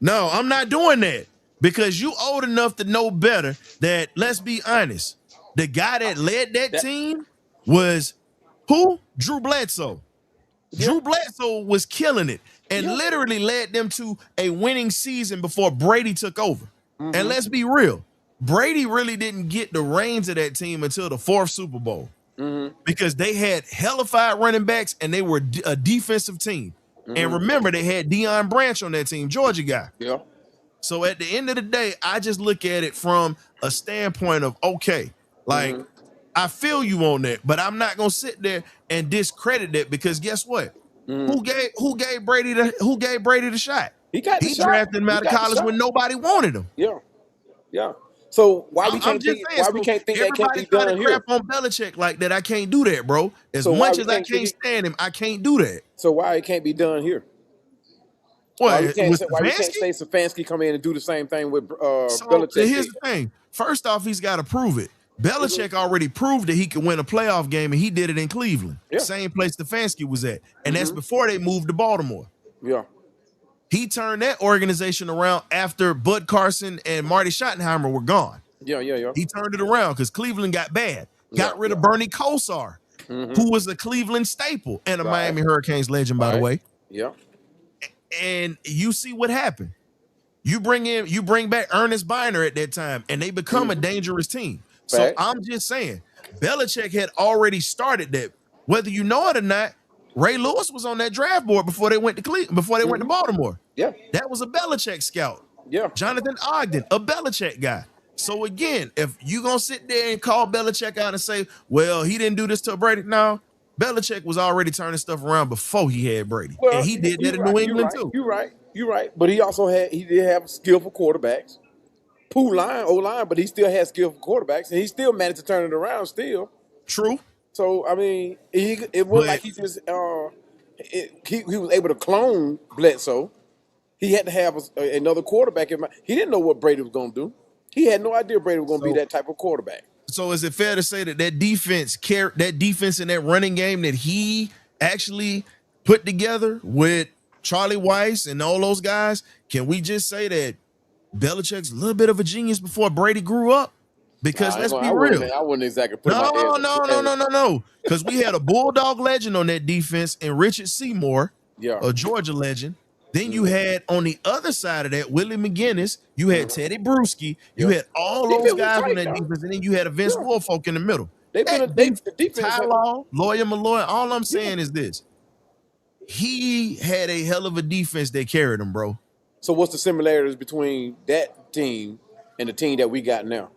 no, I'm not doing that because you old enough to know better that, let's be honest, the guy that led that That, team was who? Drew Bledsoe. yeah, Drew Bledsoe was killing it and yeah. literally led them to a winning season before Brady took over. And Mm-hmm. let's be real, Brady really didn't get the reins of that team until the fourth Super Bowl Mm-hmm. because they had hellified running backs and they were a defensive team. And Mm-hmm. remember, they had Deion Branch on that team, Georgia guy. Yeah. So at the end of the day, I just look at it from a standpoint of, okay, like, Mm-hmm. I feel you on that, but I'm not gonna sit there and discredit it because guess what? Mm-hmm. Who gave Brady the shot? He got the He shot. drafted him He out of got the college shot. when nobody wanted him. Yeah. Yeah. So why we I'm can't just think? saying. Why we So can't think that can't everybody be try to done crap here? on Belichick like that. I can't do that, bro. As So why much we as I can't? can't stand him, I can't do that. So why it can't be done here? Why we What can't? with Say, why we can't Stefanski? say Stefanski come in and do the same thing with So Belichick here's did? the thing. First off, he's got to prove it. Mhm. Belichick already proved that he could win a playoff game, and he did it in Cleveland, Yeah. same place Stefanski was at, and that's Mm-hmm. before they moved to Baltimore. Yeah. He turned that organization around after Bud Carson and Marty Schottenheimer were gone. Yeah. Yeah. Yeah. He turned it around because Cleveland got bad. Yeah. Got rid Yeah. of Bernie Kosar, Mm-hmm. who was a Cleveland staple and a Right. Miami Hurricanes legend, by the Right. way. Yeah. And you see what happened. You bring back Ernest Biner at that time, and they become a dangerous team. So Facts. I'm just saying, Belichick had already started that. Whether you know it or not, Ray Lewis was on that draft board before they went to Cleveland, before they went to Baltimore. Yeah. That was a Belichick scout. Yeah. Jonathan Ogden, a Belichick guy. So again, if you gonna sit there and call Belichick out and say, well, he didn't do this to Brady, no, Belichick was already turning stuff around before he had Brady. Well, And he did that you're in right. New You're England right. too. You're right. You're right. But he did have skillful quarterbacks. Pool line, O line, but he still had skillful quarterbacks, and he still managed to turn it around still. True. So I mean, it wasn't But like he just he was able to clone Bledsoe. He had to have another quarterback in mind. He didn't know what Brady was going to do. He had no idea Brady was going to be so that type of quarterback. So is it fair to say that that defense and that running game that he actually put together with Charlie Weiss and all those guys, can we just say that Belichick's a little bit of a genius before Brady grew up? Because let's be real. I wouldn't exactly put No, my no, no, no, no, no. Because we had a Bulldog legend on that defense and Richard Seymour, Yeah. a Georgia legend. Then you had on the other side of that Willie McGinnis, you had Teddy Bruschi, you Yeah. had all Defense those was guys tight, on that dog. defense, and then you had a Vince Yeah. Wilfork in the middle. The defense Ty had, Law, Lawyer Malloy, all I'm saying is this. He had a hell of a defense that carried him, bro. so what's the similarities between that team and the team that we got now?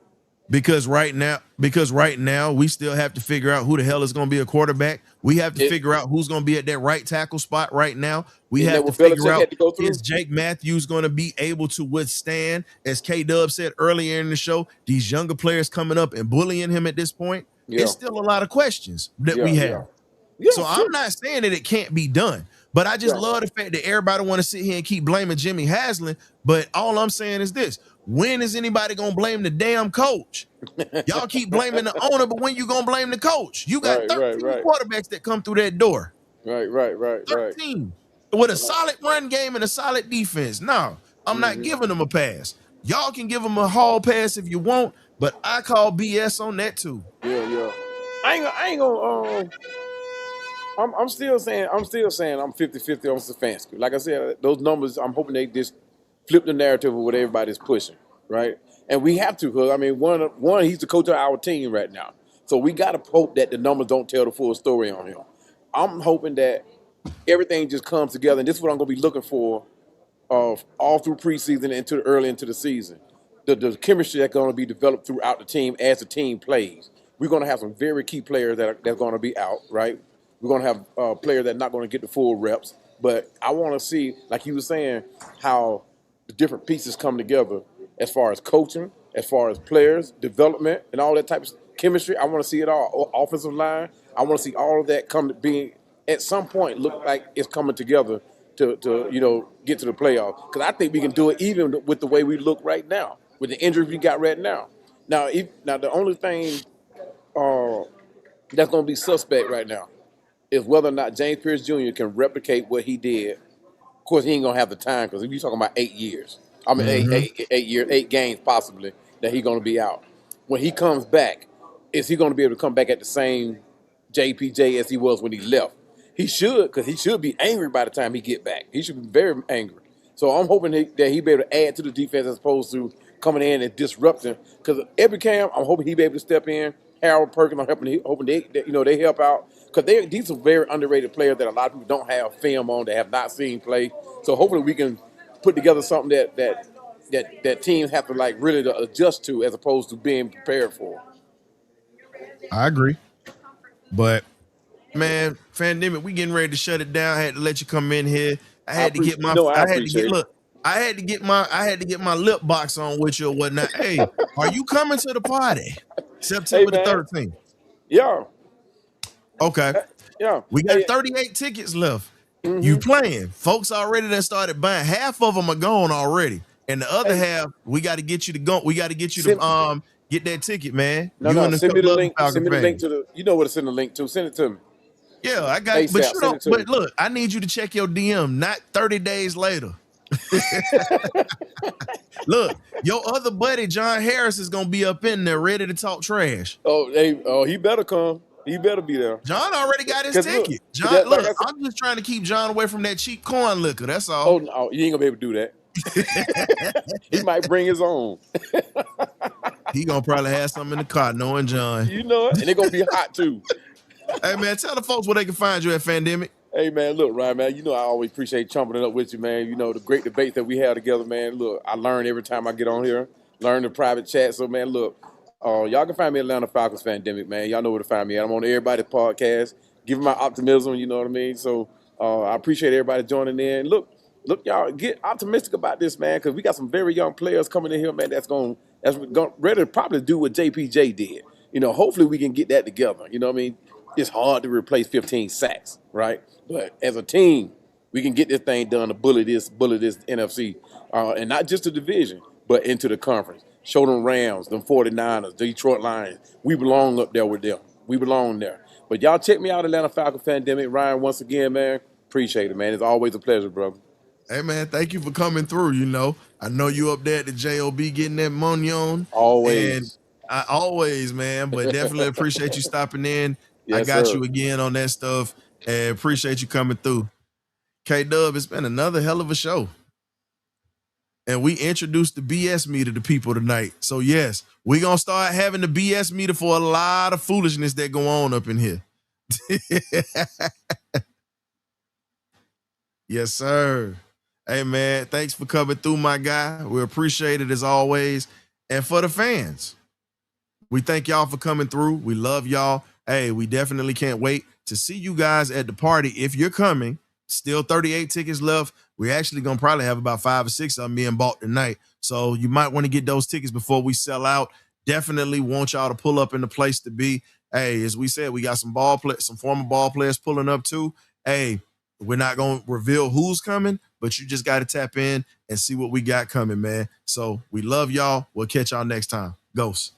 Because right now we still have to figure out who the hell is going to be a quarterback. We have to figure out who's going to be at that right tackle spot right now. We Isn't have that to what figure Belichick out had to go through? is Jake Matthews going to be able to withstand, as K-Dub said earlier in the show, these younger players coming up and bullying him at this point. Yeah. It's still a lot of questions that Yeah, we have. yeah. Yeah, So sure. I'm not saying that it can't be done, but I just Yeah. love the fact that everybody want to sit here and keep blaming Jimmy Haslam. But all I'm saying is this: when is anybody gonna blame the damn coach? Y'all keep blaming the owner, but when you gonna blame the coach? You got Right, 13 right. quarterbacks that come through that door. Right. 13 with a solid run game and a solid defense. No, I'm not giving them a pass. Y'all can give them a hall pass if you want, but I call BS on that too. Yeah. I ain't gonna I'm still saying I'm 50-50 on Stefanski. Like I said, those numbers, I'm hoping they just flip the narrative of what everybody's pushing, right? And we have to, because I mean, one, he's the coach of our team right now. So we gotta hope that the numbers don't tell the full story on him. I'm hoping that everything just comes together, and this is what I'm gonna be looking for all through preseason and early into the season. The chemistry that's going to be developed throughout the team as the team plays. We're going to have some very key players that's going to be out, right? We're going to have players that are not going to get the full reps. But I want to see, like you were saying, how the different pieces come together as far as coaching, as far as players, development, and all that type of chemistry. I want to see it all. Offensive line. I want to see all of that come to being at some point look like it's coming together to get to the playoffs. Because I think we can do it even with the way we look right now, with the injuries we got right now. Now, the only thing that's going to be suspect right now is whether or not James Pierce Jr. can replicate what he did. Of course, he ain't gonna have the time because you're talking about 8 years. I mean, Mm-hmm. 8 years, 8 games possibly that he's gonna be out. When he comes back, is he gonna be able to come back at the same JPJ as he was when he left? He should, because he should be angry by the time he get back. He should be very angry. So I'm hoping that he be able to add to the defense as opposed to coming in and disrupting. Because every camp, I'm hoping he be able to step in. Harold Perkins, I'm hoping they help out. Because these are very underrated players that a lot of people don't have film on, that have not seen play. So hopefully we can put together something that teams have to like really to adjust to as opposed to being prepared for. I agree. But man, Fandemic, we getting ready to shut it down. I had to let you come in here. I had to get my I appreciate it. look, I had to get my lip box on with you or whatnot. Hey, are you coming to the party? September the man. 13th. Yeah. Okay. Yeah. We got 38 tickets left. You playing. Folks already done started buying. Half of them are gone already. And the other half, we got to get you to go. We got to get you to get that ticket, man. Send me the link. Send me the link to the. You know where to send the link to. Send it to me. Yeah, I got. ASAP, but you don't. But me. look, I need you to check your DM. Not 30 days later. Look, your other buddy John Harris is gonna be up in there ready to talk trash. He better come. He better be there. John already got his ticket. Look, John, I'm just trying to keep John away from that cheap corn liquor. That's all. Oh no, you ain't gonna be able to do that. He might bring his own. He gonna probably have something in the car, knowing John. You know it, and they're gonna be hot too. Hey man, tell the folks where they can find you at Fandemic. Hey man, look, Ryan, man, you know I always appreciate chomping it up with you, man. You know the great debates that we have together, man. Look, I learn every time I get on here. Learn the private chat. So man, look, y'all can find me at Atlanta Falcons Fandemic, man. Y'all know where to find me at. I'm on everybody's podcast, giving my optimism. You know what I mean? So I appreciate everybody joining in. Look, y'all get optimistic about this, man, because we got some very young players coming in here, man. That's ready to probably do what JPJ did. You know, hopefully we can get that together. You know what I mean? It's hard to replace 15 sacks, right? But as a team, we can get this thing done to bully this NFC, and not just the division, but into the conference. Show them Rams, them 49ers, Detroit Lions. We belong up there with them. We belong there. But y'all check me out, Atlanta Falcon Fandemic. Ryan, once again, man, appreciate it, man. It's always a pleasure, brother. Hey man, thank you for coming through. You know, I know you up there at the JOB getting that money on. Always. And I always, man, but definitely appreciate you stopping in. Yes, I got sir. you again on that stuff, and appreciate you coming through. K-Dub, it's been another hell of a show. And we introduced the BS meter to people tonight. So yes, we're going to start having the BS meter for a lot of foolishness that go on up in here. Yes, sir. Hey, man, thanks for coming through, my guy. We appreciate it as always. And for the fans, we thank y'all for coming through. We love y'all. Hey, we definitely can't wait to see you guys at the party. If you're coming, still 38 tickets left. We're actually going to probably have about 5 or 6 of them being bought tonight. So you might want to get those tickets before we sell out. Definitely want y'all to pull up in the place to be. Hey, as we said, we got some former ball players pulling up too. Hey, we're not going to reveal who's coming, but you just got to tap in and see what we got coming, man. So we love y'all. We'll catch y'all next time. Ghost.